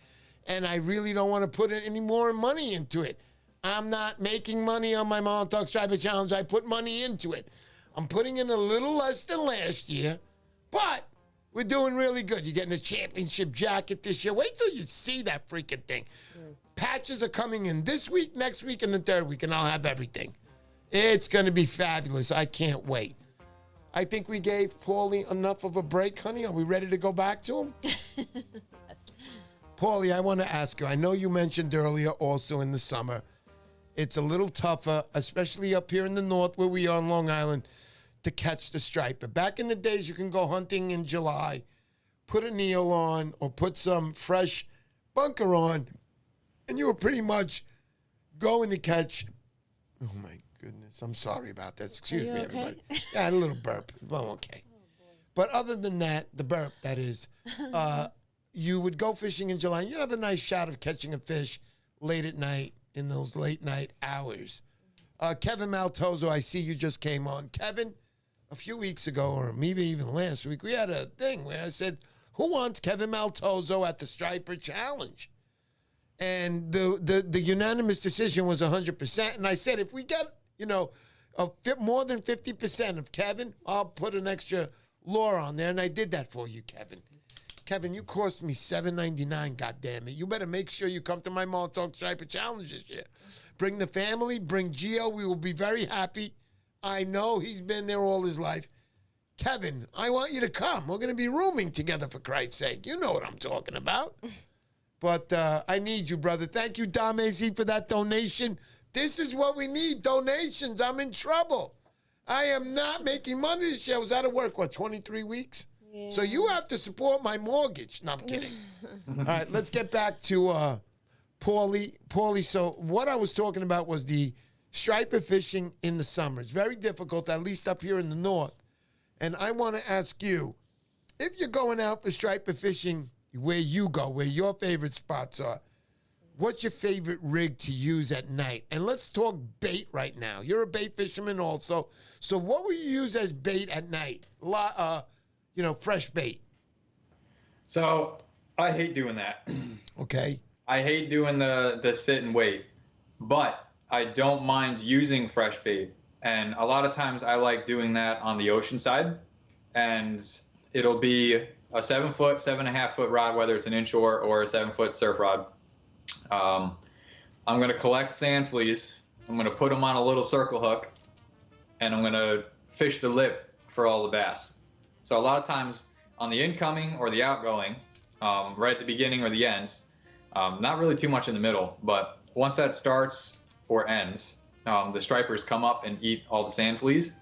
and I really don't want to put any more money into it. I'm not making money on my Montauk Striper Challenge. I put money into it. I'm putting in a little less than last year, but we're doing really good. You're getting a championship jacket this year. Wait till you see that freaking thing. Patches are coming in this week, next week, and the third week, and I'll have everything. It's going to be fabulous. I can't wait. I think we gave Paulie enough of a break, honey. Are we ready to go back to him? Paulie, I want to ask you. I know you mentioned earlier also in the summer, it's a little tougher, especially up here in the north where we are on Long Island, to catch the striper. Back in the days, you can go hunting in July, put a Neil on or put some fresh bunker on, and you were pretty much going to catch. Oh, my goodness. I'm sorry about this. Excuse me, okay? everybody. Yeah, I had a little burp. Well, okay. But other than that, the burp, that is, you would go fishing in July, and you'd have a nice shot of catching a fish late at night in those late night hours. Kevin Maltozo, I see you just came on. Kevin, a few weeks ago, or maybe even last week, we had a thing where I said, who wants Kevin Maltozo at the Striper Challenge? And the unanimous decision was 100%. And I said, if we get, more than 50% of Kevin, I'll put an extra lure on there, and I did that for you, Kevin. Kevin, you cost me $7.99, goddammit. You better make sure you come to my Montauk Striper Challenge this year. Bring the family, bring Gio. We will be very happy. I know he's been there all his life. Kevin, I want you to come. We're going to be rooming together, for Christ's sake. You know what I'm talking about. But I need you, brother. Thank you, Damezi, for that donation. This is what we need, donations. I'm in trouble. I am not making money this year. I was out of work, 23 weeks? Yeah. So you have to support my mortgage. No, I'm kidding. All right, let's get back to Paulie. Paulie, so what I was talking about was the striper fishing in the summer. It's very difficult, at least up here in the north. And I want to ask you, if you're going out for striper fishing where you go, where your favorite spots are, what's your favorite rig to use at night? And let's talk bait right now. You're a bait fisherman also. So what will you use as bait at night? Fresh bait. So I hate doing that. Okay. I hate doing the sit and wait, but I don't mind using fresh bait. And a lot of times I like doing that on the ocean side, and it'll be a 7-foot, 7.5-foot rod, whether it's an inshore or a 7-foot surf rod. I'm going to collect sand fleas. I'm going to put them on a little circle hook, and I'm going to fish the lip for all the bass. So a lot of times on the incoming or the outgoing, right at the beginning or the ends, not really too much in the middle, but once that starts or ends, the stripers come up and eat all the sand fleas,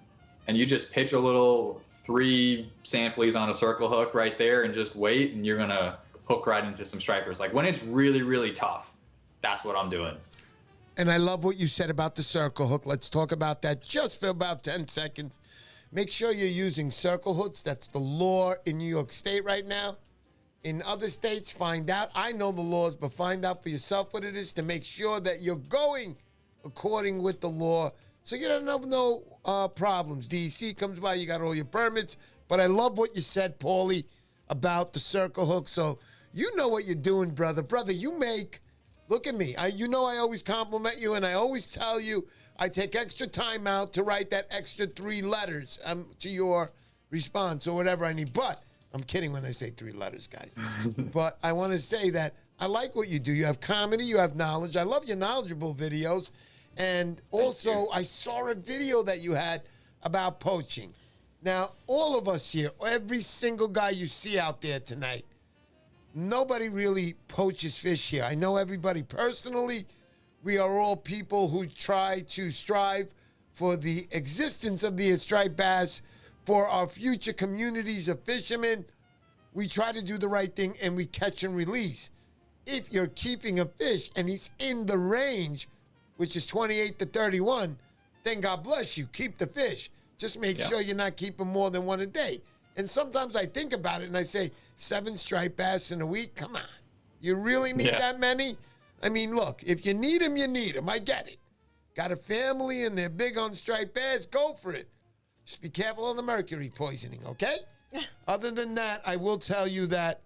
and you just pitch a little 3 sand fleas on a circle hook right there and just wait, and you're going to hook right into some stripers. Like when it's really, really tough, that's what I'm doing. And I love what you said about the circle hook. Let's talk about that just for about 10 seconds. Make sure you're using circle hooks. That's the law in New York State right now. In other states, find out. I know the laws, but find out for yourself what it is to make sure that you're going according with the law, so you don't have no problems. DEC comes by, you got all your permits. But I love what you said, Paulie, about the circle hook. So you know what you're doing, brother. Brother, you make, look at me. I always compliment you, and I always tell you I take extra time out to write that extra 3 letters to your response or whatever I need. But I'm kidding when I say 3 letters, guys. But I want to say that I like what you do. You have comedy, you have knowledge. I love your knowledgeable videos. And also, I saw a video that you had about poaching. Now, all of us here, every single guy you see out there tonight, nobody really poaches fish here. I know everybody personally. We are all people who try to strive for the existence of the striped bass, for our future communities of fishermen. We try to do the right thing, and we catch and release. If you're keeping a fish and he's in the range, which is 28 to 31, then God bless you. Keep the fish. Just make sure you're not keeping more than 1 a day. And sometimes I think about it and I say, 7 striped bass in a week? Come on. You really need that many? I mean, look, if you need them, you need them. I get it. Got a family and they're big on striped bass? Go for it. Just be careful of the mercury poisoning, okay? Other than that, I will tell you that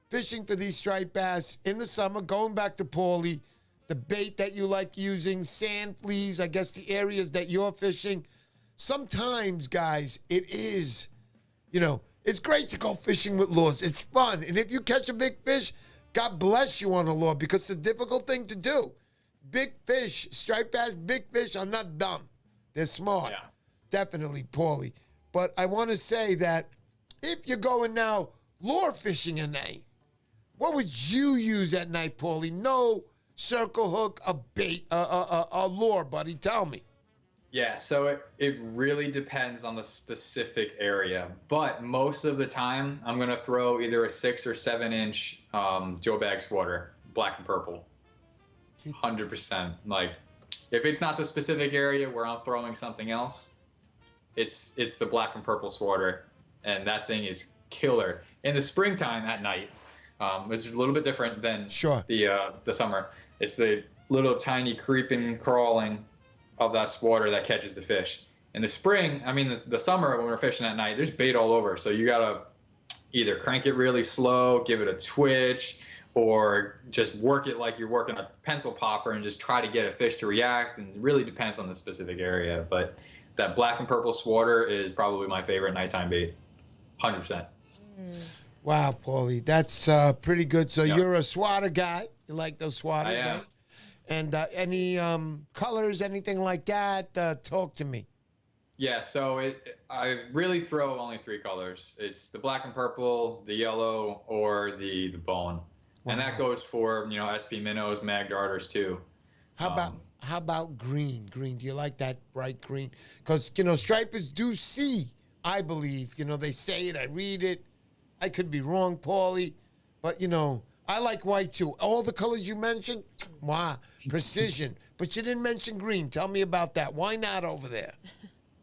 fishing for these striped bass in the summer, going back to Paulie, the bait that you like using, sand fleas, I guess the areas that you're fishing. Sometimes, guys, it is, it's great to go fishing with lures. It's fun. And if you catch a big fish, God bless you on the lure, because it's a difficult thing to do. Big fish, striped bass, big fish are not dumb. They're smart. Yeah. Definitely, Paulie. But I want to say that if you're going now lure fishing at night, what would you use at night, Paulie? No circle hook, a bait, a lure, buddy. Tell me. Yeah, so it really depends on the specific area. But most of the time, I'm going to throw either a 6 or 7 inch Joe Bag squatter, black and purple. 100%. Like, if it's not the specific area where I'm throwing something else, it's the black and purple squatter, and that thing is killer. In the springtime at night, which is a little bit different than the summer. It's the little tiny creeping, crawling of that squatter that catches the fish. In the spring, I mean the summer when we're fishing at night, there's bait all over. So you gotta either crank it really slow, give it a twitch, or just work it like you're working a pencil popper and just try to get a fish to react. And it really depends on the specific area. But that black and purple swatter is probably my favorite nighttime bait, 100%. Wow, Paulie, that's pretty good. So you're a swatter guy. You like those swatters, I am. right? And any colors, anything like that? Talk to me. Yeah, so I really throw only 3 colors. It's the black and purple, the yellow, or the bone. Wow. And that goes for, SP minnows, mag darters too. How about green? Green, do you like that bright green? Because, stripers do see, I believe. They say it, I read it. I could be wrong, Paulie. But, I like white too. All the colors you mentioned, wow, precision. But you didn't mention green. Tell me about that. Why not over there?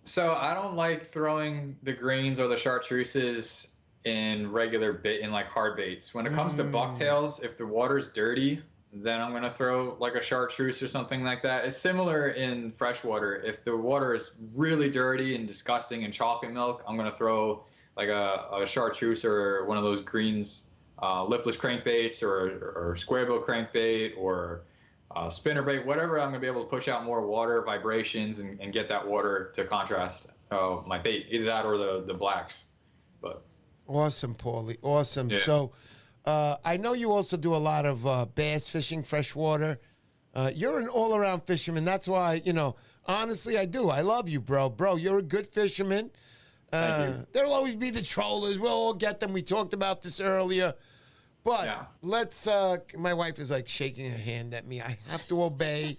So I don't like throwing the greens or the chartreuses in regular bait, in like hard baits. When it comes to bucktails, if the water's dirty, then I'm gonna throw like a chartreuse or something like that. It's similar in freshwater. If the water is really dirty and disgusting and chocolate milk, I'm gonna throw like a chartreuse or one of those greens, lipless crankbaits or square bill crankbait or spinnerbait, whatever. I'm gonna be able to push out more water, vibrations, and get that water to contrast my bait, either that or the blacks. But awesome, Paulie, awesome. Yeah. So I know you also do a lot of bass fishing, freshwater. You're an all-around fisherman. That's why, honestly, I do. I love you, bro. Bro, you're a good fisherman. Thank you. There'll always be the trollers. We'll all get them. We talked about this earlier. But let's, my wife is like shaking her hand at me. I have to obey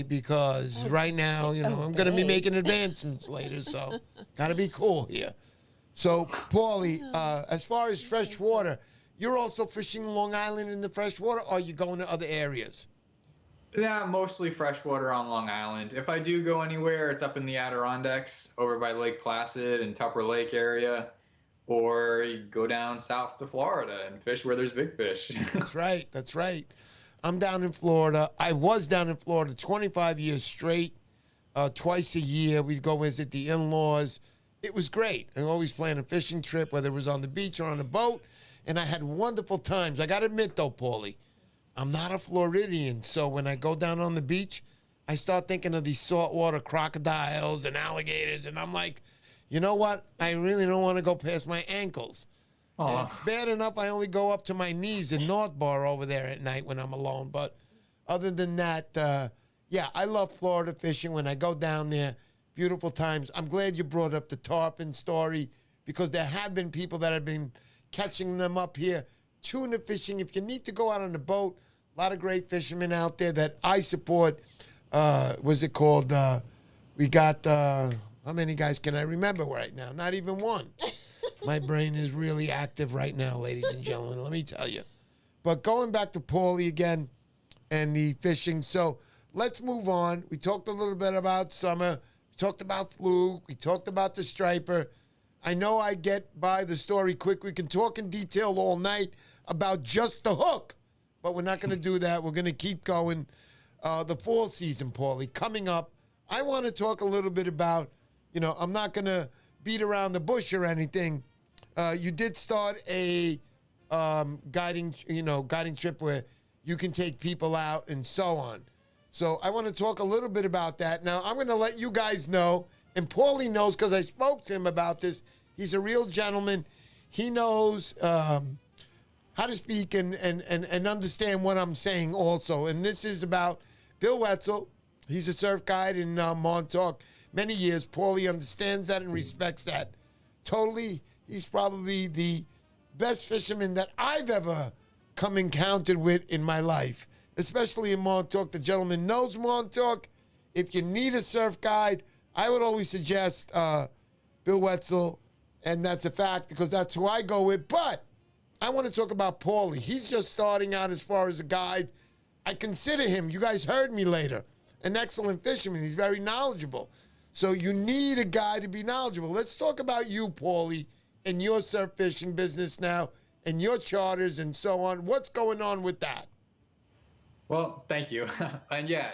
because right now, I'm going to be making advancements later. So got to be cool here. So, Paulie, as far as freshwater, you're also fishing Long Island in the freshwater, or are you going to other areas? Yeah, mostly freshwater on Long Island. If I do go anywhere, it's up in the Adirondacks, over by Lake Placid and Tupper Lake area, or you go down south to Florida and fish where there's big fish. That's right. That's right. I'm down in Florida. I was down in Florida 25 years straight. Twice a year, we'd go visit the in-laws. It was great. I always planned a fishing trip, whether it was on the beach or on a boat, and I had wonderful times. I got to admit, though, Paulie, I'm not a Floridian, so when I go down on the beach, I start thinking of these saltwater crocodiles and alligators, and I'm like, you know what? I really don't want to go past my ankles. And it's bad enough I only go up to my knees in North Bar over there at night when I'm alone. But other than that, yeah, I love Florida fishing. When I go down there, beautiful times. I'm glad you brought up the tarpon story because there have been people that have been catching them up here. Tuna fishing, if you need to go out on a boat, a lot of great fishermen out there that I support. What's it called? We got, how many guys can I remember right now? Not even one. My brain is really active right now, ladies and gentlemen, let me tell you. But going back to Paulie again and the fishing. So let's move on. We talked a little bit about summer. We talked about Fluke. We talked about the striper. I know I get by the story quick. We can talk in detail all night about just the hook, but we're not going to do that. We're going to keep going. The fall season, Paulie, coming up. I want to talk a little bit about, I'm not going to beat around the bush or anything. You did start a guiding trip where you can take people out and so on. So I want to talk a little bit about that. Now, I'm going to let you guys know, and Paulie knows because I spoke to him about this. He's a real gentleman. He knows how to speak and understand what I'm saying also. And this is about Bill Wetzel. He's a surf guide in Montauk many years. Paulie understands that and respects that totally. He's probably the best fisherman that I've ever come encountered with in my life, especially in Montauk. The gentleman knows Montauk. If you need a surf guide, I would always suggest Bill Wetzel, and that's a fact because that's who I go with. But I want to talk about Paulie. He's just starting out as far as a guide. I consider him, you guys heard me later, an excellent fisherman. He's very knowledgeable. So you need a guy to be knowledgeable. Let's talk about you, Paulie, and your surf fishing business now, and your charters and so on. What's going on with that? Well, thank you. And yeah,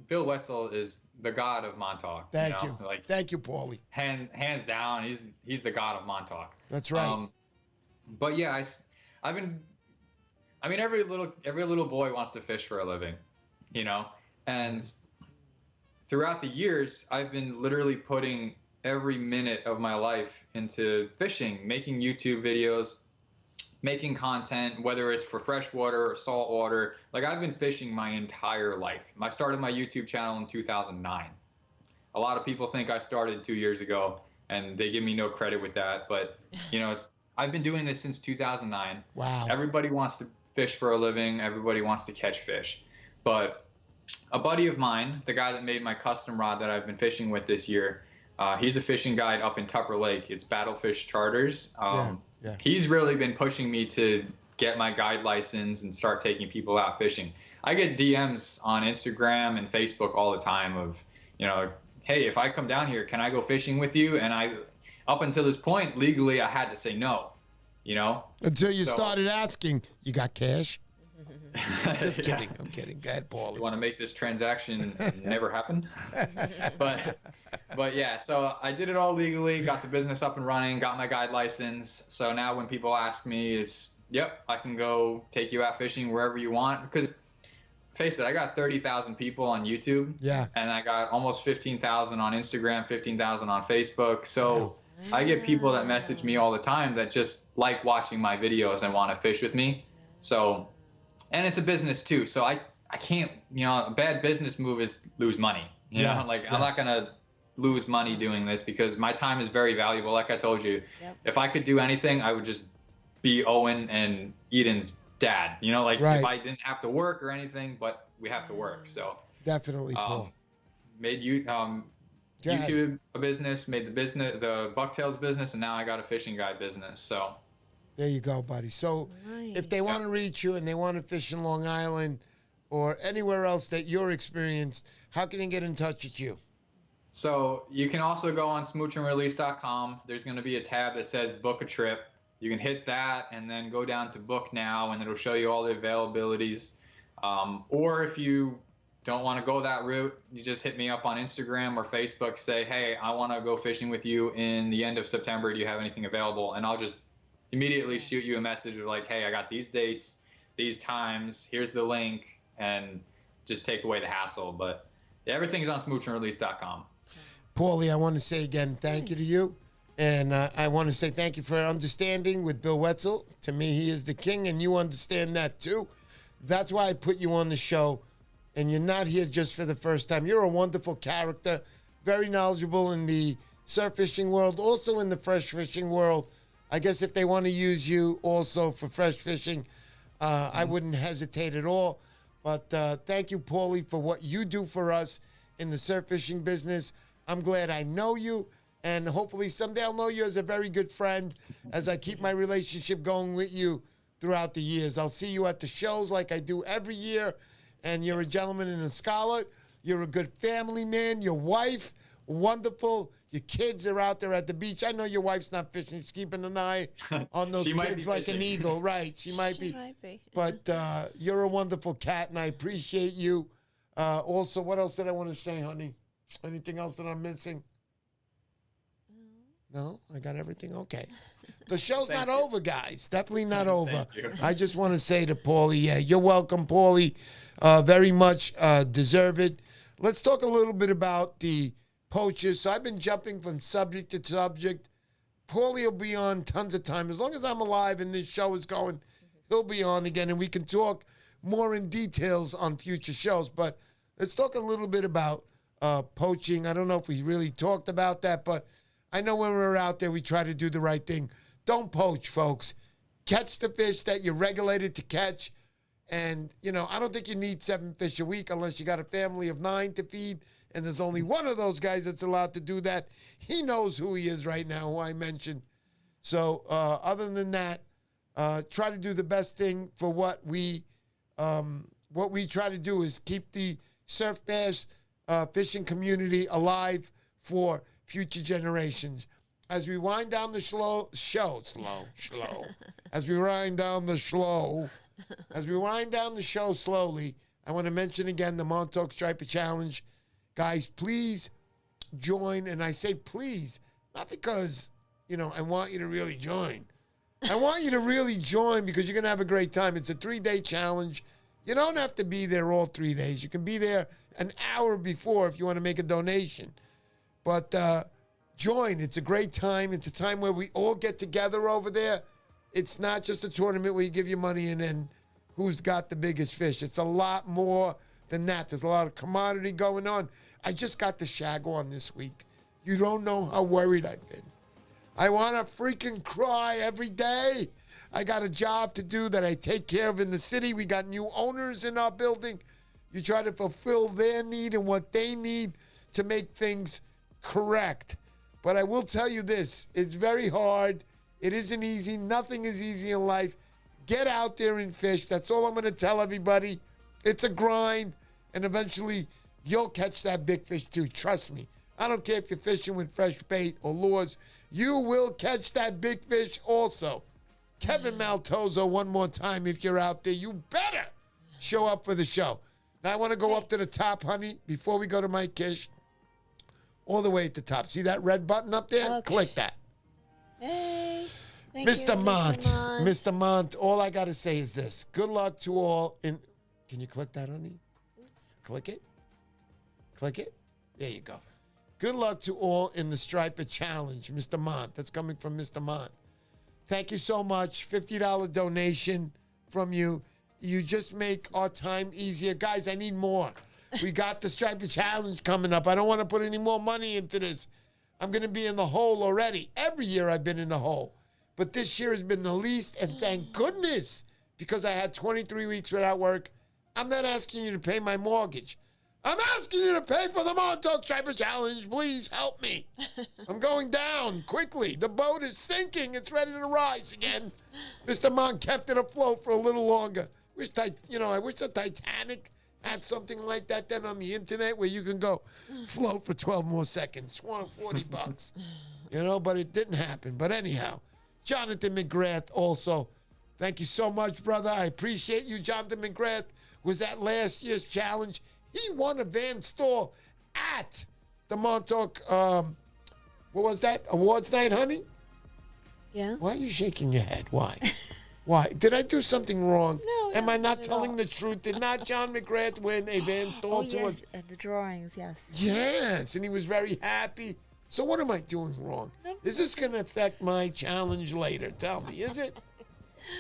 Bill Wetzel is the god of Montauk. Thank you. Thank you, Paulie. Hands down, he's the god of Montauk. That's right. But yeah, I've I mean, every little boy wants to fish for a living, you know? And throughout the years, I've been literally putting every minute of my life into fishing, making YouTube videos, making content, whether it's for freshwater or saltwater. Like, I've been fishing my entire life. I started my YouTube channel in 2009. A lot of people think I started 2 years ago, and they give me no credit with that. But, you know, I've been doing this since 2009. Wow. Everybody wants to fish for a living. Everybody wants to catch fish. But a buddy of mine, the guy that made my custom rod that I've been fishing with this year, he's a fishing guide up in Tupper Lake. It's Battlefish Charters. Yeah. He's really been pushing me to get my guide license and start taking people out fishing. I get DMs on Instagram and Facebook all the time of, you know, hey, if I come down here, can I go fishing with you? And up until this point, legally, I had to say no, you know? Until you started asking, you got cash? Just kidding. I'm kidding. Go ahead, Paulie. You want to make this transaction never happen? But yeah, so I did it all legally, got the business up and running, got my guide license. So now when people ask me, yep, I can go take you out fishing wherever you want. Because face it, I got 30,000 people on YouTube. Yeah. And I got almost 15,000 on Instagram, 15,000 on Facebook. So I get people that message me all the time that just like watching my videos and want to fish with me. So, and it's a business too. So I can't, you know, a bad business move is lose money. You know, like I'm not going to lose money doing this because my time is very valuable. Like I told you, if I could do anything, I would just be Owen and Eden's dad, you know, like if I didn't have to work or anything, but we have to work. So definitely, Paul. Made YouTube a business, made the Bucktails business, and now I got a fishing guide business. So there you go, buddy. So if they want to reach you and they want to fish in Long Island or anywhere else that you're experienced, how can they get in touch with you? So you can also go on smoochandrelease.com. There's going to be a tab that says book a trip. You can hit that and then go down to book now, and it'll show you all the availabilities. Or if you don't want to go that route, you just hit me up on Instagram or Facebook, say, hey, I want to go fishing with you in the end of September. Do you have anything available? And I'll just immediately shoot you a message with like, hey, I got these dates, these times, here's the link, and just take away the hassle. But everything's on smoochandrelease.com. Paulie, I want to say again, thank you to you. And I want to say thank you for understanding with Bill Wetzel. To me, he is the king, and you understand that too. That's why I put you on the show, and you're not here just for the first time. You're a wonderful character, very knowledgeable in the surf fishing world, also in the fresh fishing world. I guess if they want to use you also for fresh fishing, I wouldn't hesitate at all. But thank you, Paulie, for what you do for us in the surf fishing business. I'm glad I know you. And hopefully someday I'll know you as a very good friend as I keep my relationship going with you throughout the years. I'll see you at the shows like I do every year. And you're a gentleman and a scholar. You're a good family man. Your wife, wonderful. Your kids are out there at the beach. I know your wife's not fishing. She's keeping an eye on those kids like an eagle. Right. She might be. But you're a wonderful cat, and I appreciate you. Also, what else did I want to say, honey? Anything else that I'm missing? No, I got everything okay. The show's not over, guys. Definitely not over. I just want to say to Paulie, yeah, you're welcome, Paulie. Very much deserve it. Let's talk a little bit about the poachers. So I've been jumping from subject to subject. Paulie will be on tons of time. As long as I'm alive and this show is going, he'll be on again, and we can talk more in details on future shows. But let's talk a little bit about poaching. I don't know if we really talked about that, but I know when we're out there, we try to do the right thing. Don't poach, folks. Catch the fish that you're regulated to catch. And, you know, I don't think you need 7 fish a week unless you got a family of 9 to feed. And there's only one of those guys that's allowed to do that. He knows who he is right now, who I mentioned. So other than that, try to do the best thing for what we try to do is keep the surf bass fishing community alive for future generations. As we wind down the as we wind down the show slowly, I want to mention again the Montauk Striper Challenge. Guys, please join, and I say please, not because, you know, I want you to really join. I want you to really join because you're going to have a great time. It's a 3-day challenge. You don't have to be there all 3 days. You can be there an hour before if you want to make a donation. But join. It's a great time. It's a time where we all get together over there. It's not just a tournament where you give your money and then who's got the biggest fish. It's a lot more than that. There's a lot of commodity going on. I just got the shag on this week. You don't know how worried I've been. I want to freaking cry every day. I got a job to do that I take care of in the city. We got new owners in our building. You try to fulfill their need and what they need to make things correct. But I will tell you this. It's very hard. It isn't easy. Nothing is easy in life. Get out there and fish. That's all I'm going to tell everybody. It's a grind, and eventually you'll catch that big fish too. Trust me. I don't care if you're fishing with fresh bait or lures. You will catch that big fish also. Kevin Maltozo, one more time, if you're out there, you better show up for the show. Now, I want to go up to the top, honey, before we go to Mike Kish. All the way at the top. See that red button up there? Okay. Click that. Hey. Thank Mr. you, Mont. Mr. Mont. Mr. Mont, all I got to say is this. Good luck to all in... Can you click that, honey? Oops. Click it. Click it. There you go. Good luck to all in the Striper Challenge, Mr. Mont. That's coming from Mr. Mont. Thank you so much. $50 donation from you. You just make our time easier. Guys, I need more. We got the Striper Challenge coming up. I don't want to put any more money into this. I'm going to be in the hole already. Every year I've been in the hole. But this year has been the least, and thank goodness, because I had 23 weeks without work. I'm not asking you to pay my mortgage. I'm asking you to pay for the Montauk Striper Challenge. Please help me. I'm going down quickly. The boat is sinking. It's ready to rise again. Mr. Mont kept it afloat for a little longer. I wish the Titanic had something like that then on the internet where you can go float for 12 more seconds. $40. But it didn't happen. But anyhow, Jonathan McGrath also. Thank you so much, brother. I appreciate you. Jonathan McGrath was at last year's challenge. He won a Van Stall at the Montauk, what was that? Awards night, honey? Yeah. Why are you shaking your head? Why? Why? Did I do something wrong? No. Am I not at telling all. the truth? Did not John McGrath win a Van Stall to yes, and the drawings, yes. Yes, and he was very happy. So what am I doing wrong? Is this going to affect my challenge later? Tell me, is it?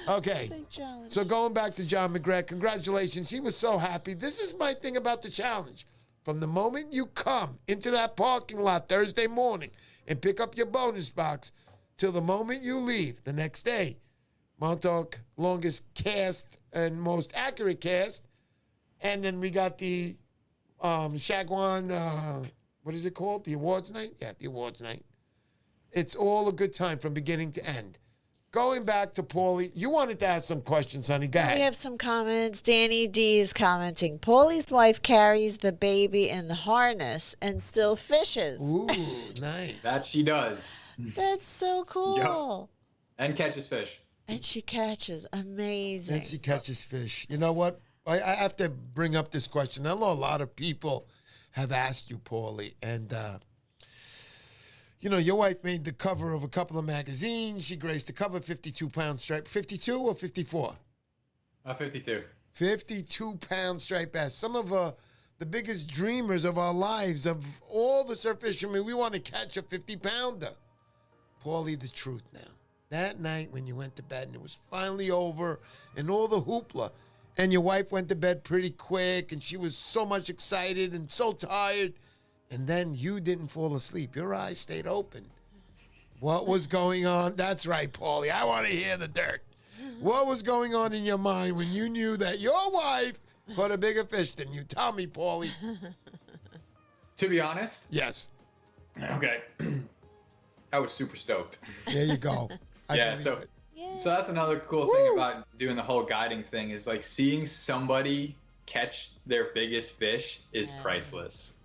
Okay. Big challenge. So going back to John McGrath, congratulations. He was so happy. This is my thing about the challenge. From the moment you come into that parking lot Thursday morning and pick up your bonus box till the moment you leave the next day, Montauk longest cast and most accurate cast. And then we got the Shagwan, what is it called? The awards night? Yeah, the awards night. It's all a good time from beginning to end. Going back to Paulie, you wanted to ask some questions, honey. Go ahead. We have some comments. Danny D is commenting. Paulie's wife carries the baby in the harness and still fishes. Ooh, nice. That she does. That's so cool. And catches fish. And she catches. Amazing. And she catches fish. You know what? I have to bring up this question. I know a lot of people have asked you, Paulie, and your wife made the cover of a couple of magazines. She graced the cover, 52-pound stripe. 52 or 54? 52. 52-pound striped bass. Some of the biggest dreamers of our lives, of all the surf fishermen, we want to catch a 50-pounder. Paulie, the truth now. That night when you went to bed and it was finally over and all the hoopla, and your wife went to bed pretty quick and she was so much excited and so tired, and then you didn't fall asleep. Your eyes stayed open. What was going on? That's right, Paulie. I want to hear the dirt. What was going on in your mind when you knew that your wife caught a bigger fish than you? Tell me, Paulie. To be honest, Yes. okay, I was super stoked. There you go. Yeah, so that's another cool thing about doing the whole guiding thing is like seeing somebody catch their biggest fish is priceless.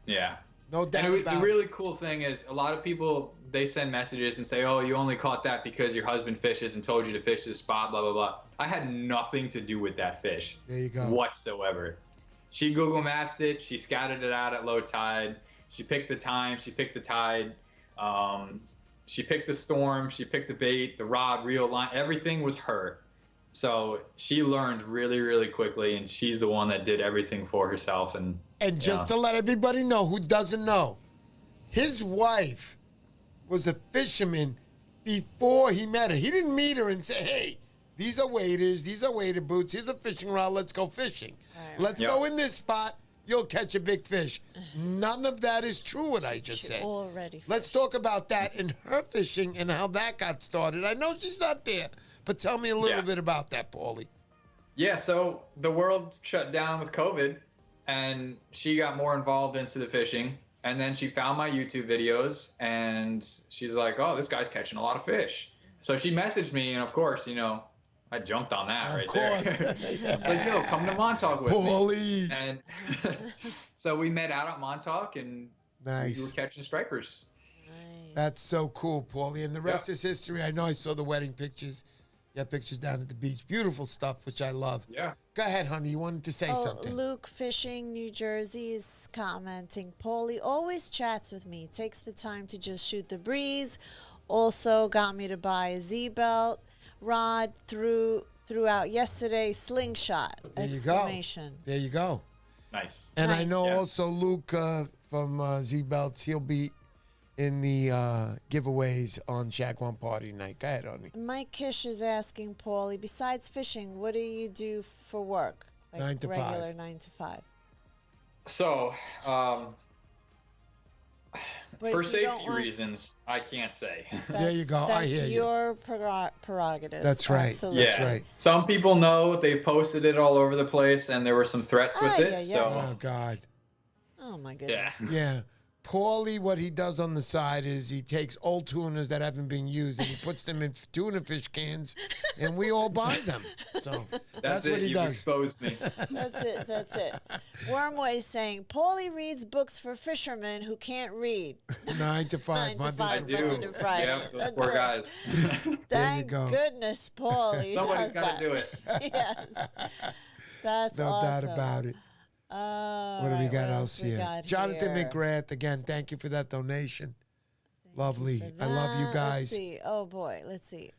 Yeah. No doubt And about the it. really cool thing is a lot of people, they send messages and say, oh, you only caught that because your husband fishes and told you to fish this spot, blah, blah, blah. I had nothing to do with that fish. There you go. Whatsoever. She Google Mapped it. She scouted it out at low tide. She picked the time. She picked the tide. she picked the storm, she picked the bait, the rod, reel, line, everything was her. So she learned really, really quickly, and she's the one that did everything for herself. And just to let everybody know who doesn't know, his wife was a fisherman before he met her. He didn't meet her and say, hey, these are waders, these are wader boots, here's a fishing rod, let's go fishing. Let's go in this spot, you'll catch a big fish. None of that is true what I just said. Already Let's talk about that and her fishing and how that got started. I know she's not there, but tell me a little bit about that, Paulie. Yeah, so the world shut down with COVID, and she got more involved into the fishing. And then she found my YouTube videos, and she's like, oh, this guy's catching a lot of fish. So she messaged me, and of course, you know, I jumped on that there. It's like, yo, come to Montauk with Paulie. me. And so we met out at Montauk, and we were catching stripers. Nice. That's so cool, Paulie. And the rest is history. I know I saw the wedding pictures. You have pictures down at the beach. Beautiful stuff, which I love. Yeah. Go ahead, honey. You wanted to say something. Luke Fishing, New Jersey is commenting, Paulie always chats with me. Takes the time to just shoot the breeze. Also got me to buy a Z-belt. Rod throughout yesterday. Slingshot. There you Exclamation. go. There you go. Nice. And I know also Luke from Z-Belts, he'll be in the giveaways on Shaq One Party Night. Go ahead, honey. Mike Kish is asking, Paulie, besides fishing, what do you do for work? Like 9 to 5. regular 9 to 5. So, But for if you don't safety want- reasons, I can't say. There you go. I hear That's you. your prerogative. That's right. Absolutely. That's right. Some people know, they posted it all over the place, and there were some threats with it. So, Oh, God. Oh, my goodness. Yeah. Paulie, what he does on the side is he takes old tunas that haven't been used and he puts them in tuna fish cans, and we all buy them. So that's what he You've does. exposed me. That's it. Wormway is saying, Paulie reads books for fishermen who can't read. 9 to 5. 9 to Monday 5. I do. Monday to Friday. Yeah, those That's poor it. guys. Thank go. goodness Paulie Somebody's does got that. to do it. Yes. That's No awesome. doubt about it. All What do we right, got what else we here? got Jonathan here? McGrath, again, thank you for that donation. Lovely. I love you Let's guys. see. Oh boy, let's see.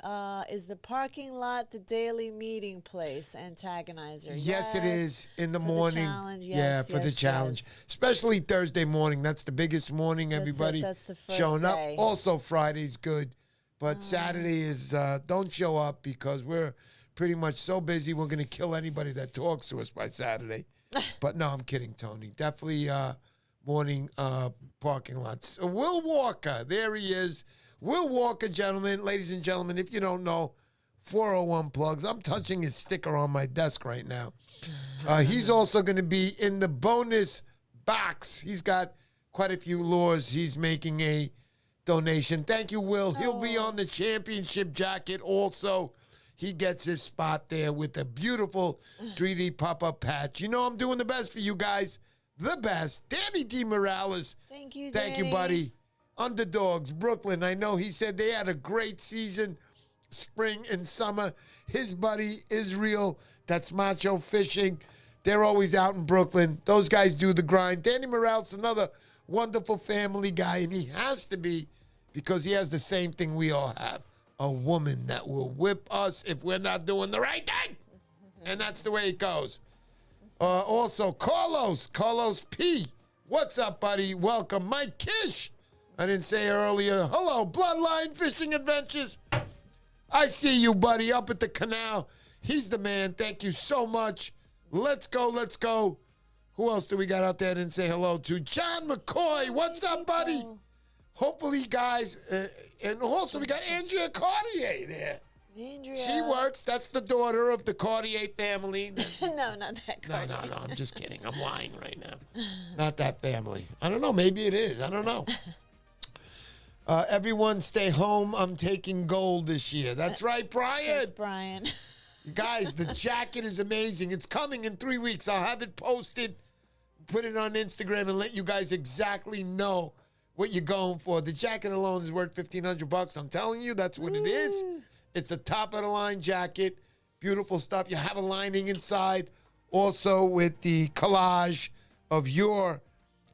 Is the parking lot the daily meeting place? Antagonizer. Yes, it is in the For morning. challenge, yeah, yes, for the yes, challenge, yes. especially Thursday morning. That's the biggest morning. That's it. Everybody That's the first showing day. up. Also, Friday's good, but Saturday is don't show up because we're pretty much so busy. We're gonna kill anybody that talks to us by Saturday. But no, I'm kidding, Tony. Definitely morning parking lots. Will Walker, there he is. Will Walker, gentlemen, ladies and gentlemen, if you don't know, 401 plugs. I'm touching his sticker on my desk right now. He's also going to be in the bonus box. He's got quite a few lures. He's making a donation. Thank you, Will. He'll be on the championship jacket also. He gets his spot there with a beautiful 3D pop-up patch. You know I'm doing the best for you guys. The best. Danny D. Morales. Thank you, Thank you, Danny. buddy. Underdogs, Brooklyn. I know he said they had a great season, spring and summer. His buddy, Israel, that's Macho Fishing. They're always out in Brooklyn. Those guys do the grind. Danny Morales, another wonderful family guy, and he has to be because he has the same thing we all have. A woman that will whip us if we're not doing the right thing. And that's the way it goes. Also, Carlos P. What's up, buddy? Welcome. Mike Kish. I didn't say earlier. Hello, Bloodline Fishing Adventures. I see you, buddy, up at the canal. He's the man. Thank you so much. Let's go. Who else do we got out there I didn't say hello to? John McCoy. What's up, buddy? Hopefully, guys, and also we got Andrea Cartier there. Andrea. She works. That's the daughter of the Cartier family. No, not that No, Cartier. I'm just kidding. I'm lying right now. Not that family. I don't know. Maybe it is. I don't know. Everyone stay home. I'm taking gold this year. That's right, Brian. That's Brian. Guys, the jacket is amazing. It's coming in 3 weeks. I'll have it posted, put it on Instagram, and let you guys exactly know what you're going for. The jacket alone is worth $1,500. I'm telling you, that's what it is. It's a top-of-the-line jacket. Beautiful stuff. You have a lining inside. Also with the collage of your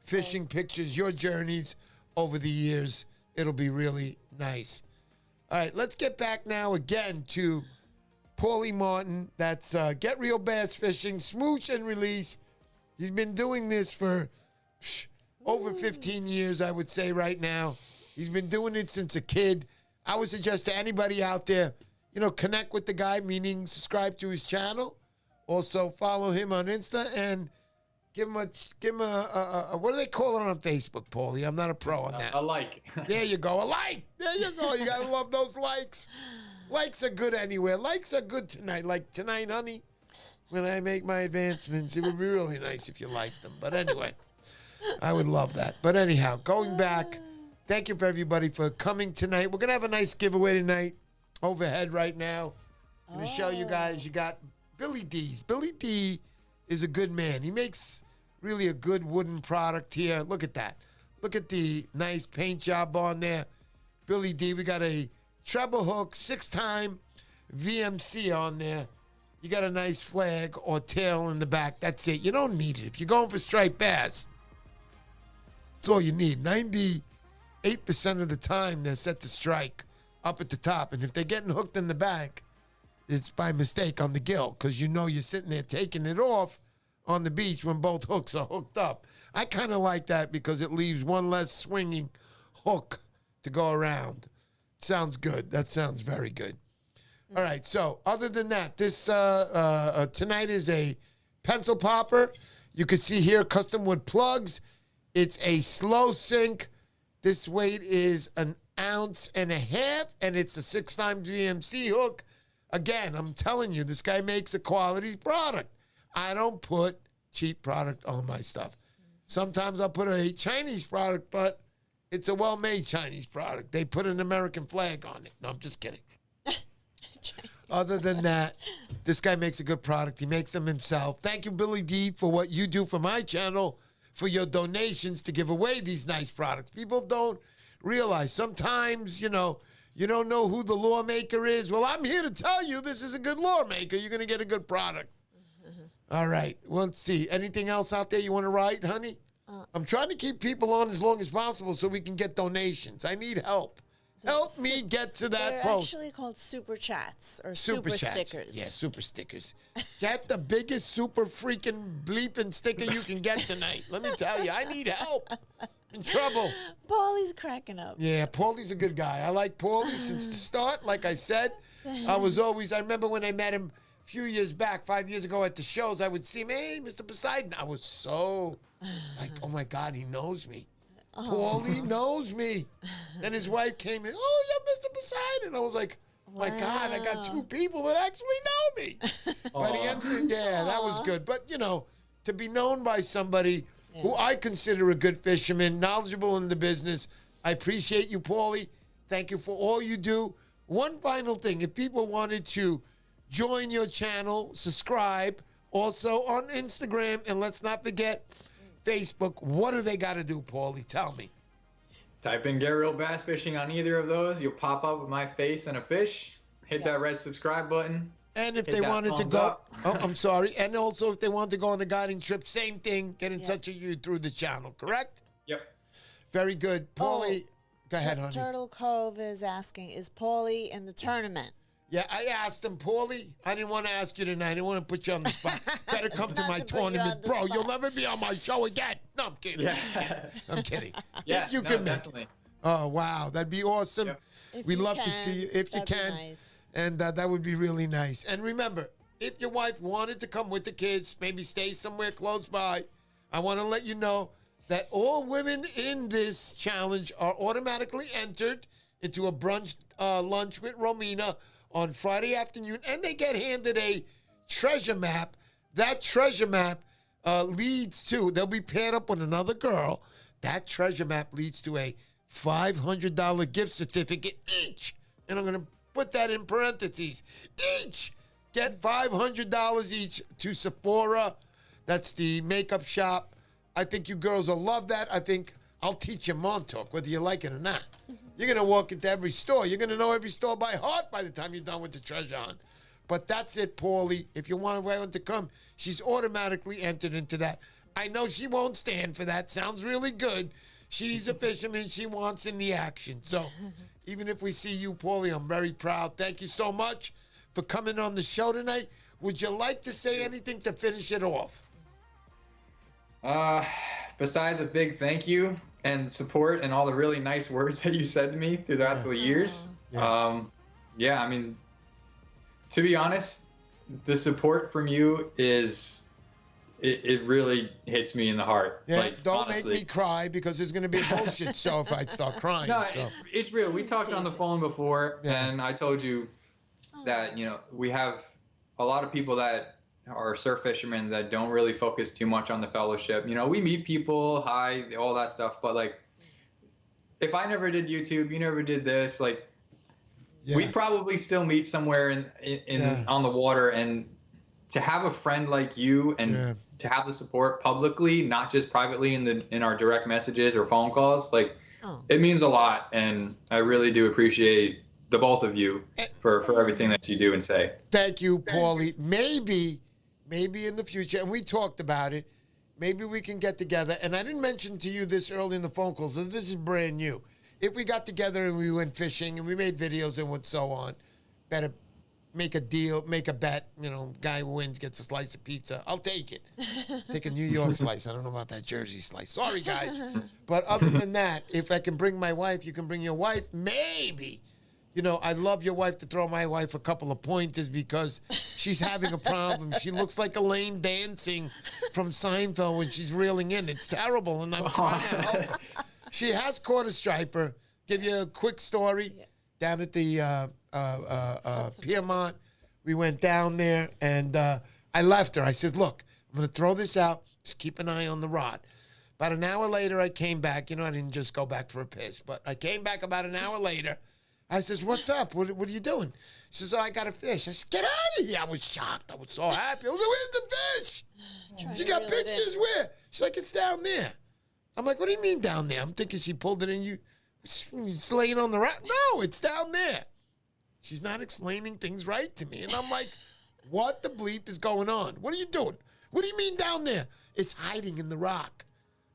fishing pictures, your journeys over the years. It'll be really Nice. All right, let's get back now again to Paulie Martin. That's Get Real Bass Fishing, Smooch and Release. He's been doing this for over 15 years, I would say right now. He's been doing it since a kid. I would suggest to anybody out there, connect with the guy, meaning subscribe to his channel. Also follow him on Insta and give him a what do they call it on Facebook, Paulie? I'm not a pro on that. A like. There you go, a like. There you go. You gotta love those likes. Likes are good anywhere. Likes are good tonight. Like tonight, honey, when I make my advancements, it would be really nice if you liked them. But anyway, I would love that. But anyhow, going back, thank you for everybody for coming tonight. We're gonna have a nice giveaway tonight overhead right now. I'm gonna show you guys. You got Billy D's. Billy D is a good man. He makes really a good wooden product here. Look at that. Look at the nice paint job on there. Billy D, we got a treble hook, 6-time VMC on there. You got a nice flag or tail in the back. That's it. You don't need it. If you're going for striped bass, that's all you need. 98% of the time, they're set to strike up at the top. And if they're getting hooked in the back, it's by mistake on the gill because you're sitting there taking it off on the beach when both hooks are hooked up. I kind of like that because it leaves one less swinging hook to go around. Sounds good. That sounds very good. All right, so other than that, this tonight is a pencil popper. You can see here custom wood plugs. It's a slow sink. This weight is 1.5 ounces, and it's a 6-time VMC hook. Again, I'm telling you, this guy makes a quality product. I don't put cheap product on my stuff. Sometimes I'll put a Chinese product, but it's a well-made Chinese product. They put an American flag on it. No, I'm just kidding. Other than that, this guy makes a good product. He makes them himself. Thank you, Billy D, for what you do for my channel, for your donations to give away these nice products. People don't realize sometimes, you don't know who the lawmaker is. Well, I'm here to tell you this is a good lawmaker. You're going to get a good product. All right. Well, let's see. Anything else out there you want to write, honey? I'm trying to keep people on as long as possible so we can get donations. I need help. Help me get to that post. They're actually called super chats or super stickers. Yeah, super stickers. Get the biggest super freaking bleeping sticker you can get tonight. Let me tell you, I need help. In trouble. Paulie's cracking up. Yeah, Paulie's a good guy. I like Paulie since the start. Like I said, I remember when I met him a few years back, 5 years ago at the shows, I would see him, hey, Mr. Poseidon. I was so like, oh my God, he knows me. Paulie knows me. Then his wife came in, oh, yeah, Mr. Poseidon. I was like, my God, I got 2 people that actually know me. By the end, that was good. But, to be known by somebody who I consider a good fisherman, knowledgeable in the business, I appreciate you, Paulie. Thank you for all you do. One final thing, if people wanted to join your channel, subscribe, also on Instagram, and let's not forget Facebook, what do they got to do, Paulie? Tell me. Type in Get Real Bass Fishing on either of those. You'll pop up with my face and a fish. Hit that red subscribe button. And if they wanted to go, I'm sorry. And also if they wanted to go on the guiding trip, same thing. Get in touch with you through the channel, correct? Yep. Very good. Paulie, go ahead, honey. Turtle Cove is asking, is Paulie in the tournament? Yeah, I asked him, Paulie. I didn't want to ask you tonight. I didn't want to put you on the spot. Better come to my tournament. Bro, you'll never be on my show again. No, I'm kidding. Yeah. I'm kidding. Yeah, if you can definitely. make it. Oh, wow. That'd be awesome. Yep. We'd love to see you if you can. Nice. And that would be really nice. And remember, if your wife wanted to come with the kids, maybe stay somewhere close by, I want to let you know that all women in this challenge are automatically entered into a brunch lunch with Romina on Friday afternoon, and they get handed a treasure map. That treasure map leads to, they'll be paired up with another girl. That treasure map leads to a $500 gift certificate each. And I'm going to put that in parentheses. Each get $500 each to Sephora. That's the makeup shop. I think you girls will love that. I think I'll teach you Montauk, whether you like it or not. You're going to walk into every store. You're going to know every store by heart by the time you're done with the treasure hunt. But that's it, Paulie. If you want anyone to come, she's automatically entered into that. I know she won't stand for that. Sounds really good. She's a fisherman. She wants in the action. So even if we see you, Paulie, I'm very proud. Thank you so much for coming on the show tonight. Would you like to say anything to finish it off? Besides a big thank you and support and all the really nice words that you said to me throughout the years. Yeah, I mean, to be honest, the support from you is, it really hits me in the heart. Yeah, like, don't honestly. make me cry because there's going to be a bullshit show if I start crying. No, so. it's real. We talked on the phone before, Yeah. and I told you that, you know, we have a lot of people that are surf fishermen that don't really focus too much on the fellowship. You know, we meet people, hi, all that stuff, but like, if I never did YouTube, you never did this, like, we'd probably still meet somewhere in on the water. And to have a friend like you and to have the support publicly, not just privately in our direct messages or phone calls, like, it means a lot. And I really do appreciate the both of you for everything that you do and say. Thank you, Paulie. Maybe in the future, and we talked about it, maybe we can get together. And I didn't mention to you this early in the phone call, so this is brand new. If we got together and we went fishing and we made videos and so on, better make a deal, make a bet. You know, guy who wins gets a slice of pizza. I'll take it. Take a New York slice. I don't know about that Jersey slice. Sorry, guys. But other than that, if I can bring my wife, you can bring your wife, maybe. You know, I'd love your wife to throw my wife a couple of pointers because she's having a problem. She looks like Elaine dancing from Seinfeld when she's reeling in. It's terrible, and I'm trying to help her. She has caught a striper. Give you a quick story. Down at the Piedmont, we went down there, and I left her. I said, look, I'm going to throw this out. Just keep an eye on the rod. About an hour later, I came back. You know, I didn't just go back for a piss, but I came back about an hour later. I says, what's up? What are you doing? She says, oh, I got a fish. I said, get out of here. I was shocked. I was so happy. I was like, where's the fish? She got pictures. Where? She's like, it's down there. I'm like, what do you mean down there? I'm thinking she pulled it in. It's laying on the rack. No, it's down there. She's not explaining things right to me. And I'm like, what the bleep is going on? What are you doing? What do you mean down there? It's hiding in the rock.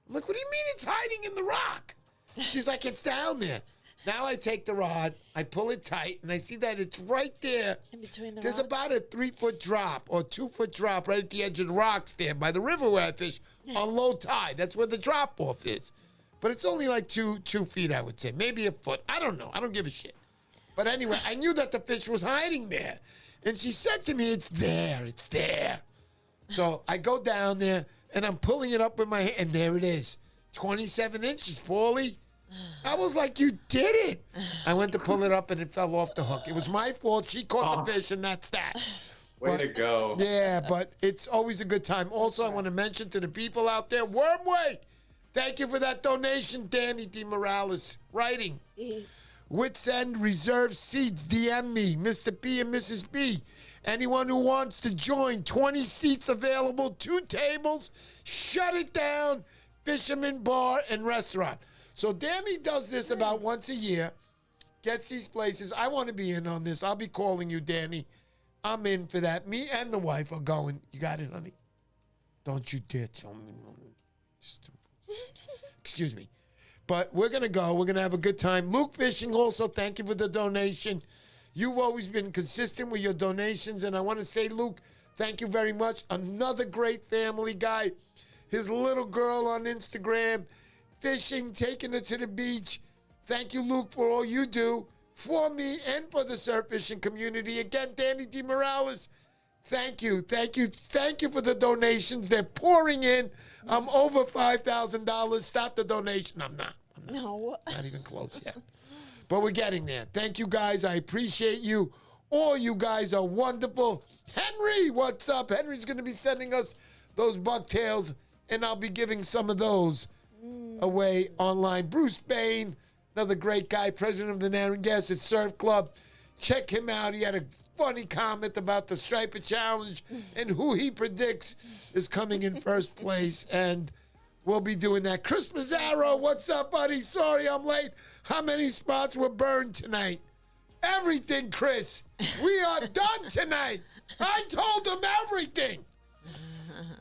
I'm like, what do you mean it's hiding in the rock? She's like, it's down there. Now I take the rod, I pull it tight, and I see that it's right there. In between the There's rocks? about a 3-foot drop or 2-foot drop right at the edge of the rocks there by the river where I fish on low tide. That's where the drop off is. But it's only like 2 feet, I would say. Maybe a foot. I don't know. I don't give a shit. But anyway, I knew that the fish was hiding there. And she said to me, it's there. It's there. So I go down there, and I'm pulling it up with my hand, and there it is. 27 inches, Paulie. I was like, you did it. I went to pull it up, and it fell off the hook. It was my fault. She caught the fish, and that's that. Way to go. Yeah, but it's always a good time. Also, I want to mention to the people out there, Wormway, thank you for that donation, Danny D. Morales. Writing. Wits End Reserve Seats, DM me, Mr. B and Mrs. B. Anyone who wants to join, 20 seats available, 2 tables, shut it down, Fisherman Bar and Restaurant. So Danny does this about once a year, gets these places. I want to be in on this. I'll be calling you, Danny. I'm in for that. Me and the wife are going. You got it, honey? Don't you dare tell me. Excuse me. But we're going to go. We're going to have a good time. Luke Fishing also, thank you for the donation. You've always been consistent with your donations. And I want to say, Luke, thank you very much. Another great family guy. His little girl on Instagram, fishing, taking her to the beach. Thank you, Luke, for all you do for me and for the surf fishing community. Again, Danny D. Morales, thank you. Thank you. Thank you for the donations. They're pouring in. I'm over $5,000. Stop the donation. I'm not. No. Not even close yet. But we're getting there. Thank you, guys. I appreciate you. All you guys are wonderful. Henry, what's up? Henry's going to be sending us those bucktails, and I'll be giving some of those away online. Bruce Bain, another great guy, president of the Narragansett Surf Club. Check him out. He had a funny comment about the Striper Challenge and who he predicts is coming in first place. And we'll be doing that. Chris Mazzaro, what's up, buddy? Sorry I'm late. How many spots were burned tonight? Everything, Chris. We are done tonight. I told him everything.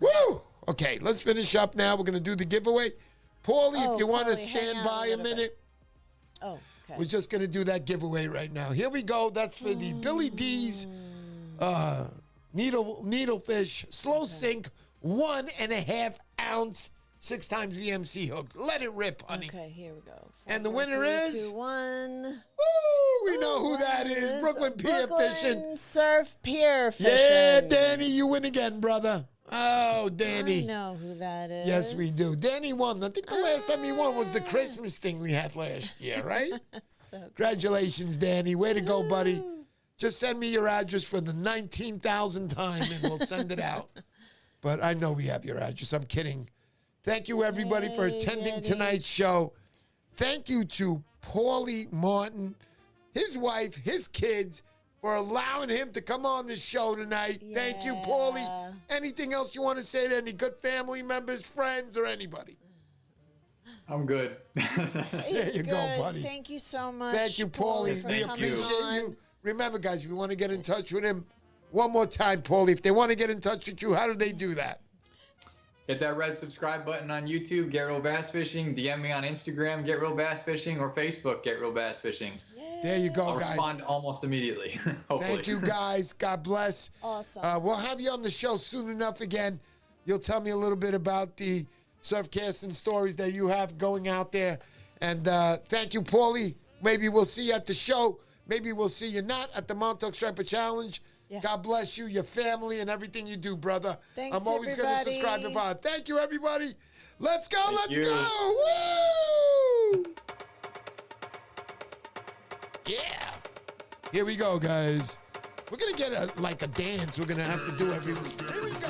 Woo! Okay, let's finish up now. We're going to do the giveaway. Paulie, Oh, if you want to Paulie, hang stand on by a little bit. minute, Oh, okay. we're just going to do that giveaway right now. Here we go. That's for the Billy D's needlefish slow sink 1.5 ounce 6 times VMC hooks. Let it rip, honey. Okay, here we go. And the 4, winner 3, is? 2, 1. Woo, we know who that is. Brooklyn Pier Fishing. Brooklyn Surf Pier Fishing. Yeah, Danny, you win again, brother. Oh, Danny. I know who that is. Yes, we do. Danny won. I think the last time he won was the Christmas thing we had last year, right? So Congratulations, Danny. Way to go, buddy. Just send me your address for the 19,000th time, and we'll send it out. But I know we have your address. I'm kidding. Thank you, everybody, for attending Danny. tonight's show. Thank you to Paulie Martin, his wife, his kids, for allowing him to come on the show tonight. Thank you, Paulie. Yeah. Anything else you want to say to any good family members, friends, or anybody? I'm good. There you go, Good. buddy. Thank you so much. Thank you, Paulie. for We Thank coming you. appreciate on. you. Remember, guys, if you want to get in touch with him, one more time, Paulie, if they want to get in touch with you, how do they do that? Hit that red subscribe button on YouTube, Get Real Bass Fishing. DM me on Instagram, Get Real Bass Fishing, or Facebook, Get Real Bass Fishing. There you go, I'll guys. respond almost immediately. Hopefully. Thank you, guys. God bless. Awesome. We'll have you on the show soon enough again. You'll tell me a little bit about the surfcasting stories that you have going out there. And thank you, Paulie. Maybe we'll see you at the show. Maybe we'll see you not at the Montauk Striper Challenge. Yeah. God bless you, your family, and everything you do, brother. Thanks, I'm always going to everybody. subscribe and follow. Thank you, everybody. Let's go. Thank Let's you. go. Woo! Yeah. Here we go, guys. We're going to get like a dance we're going to have to do every week. Here we go.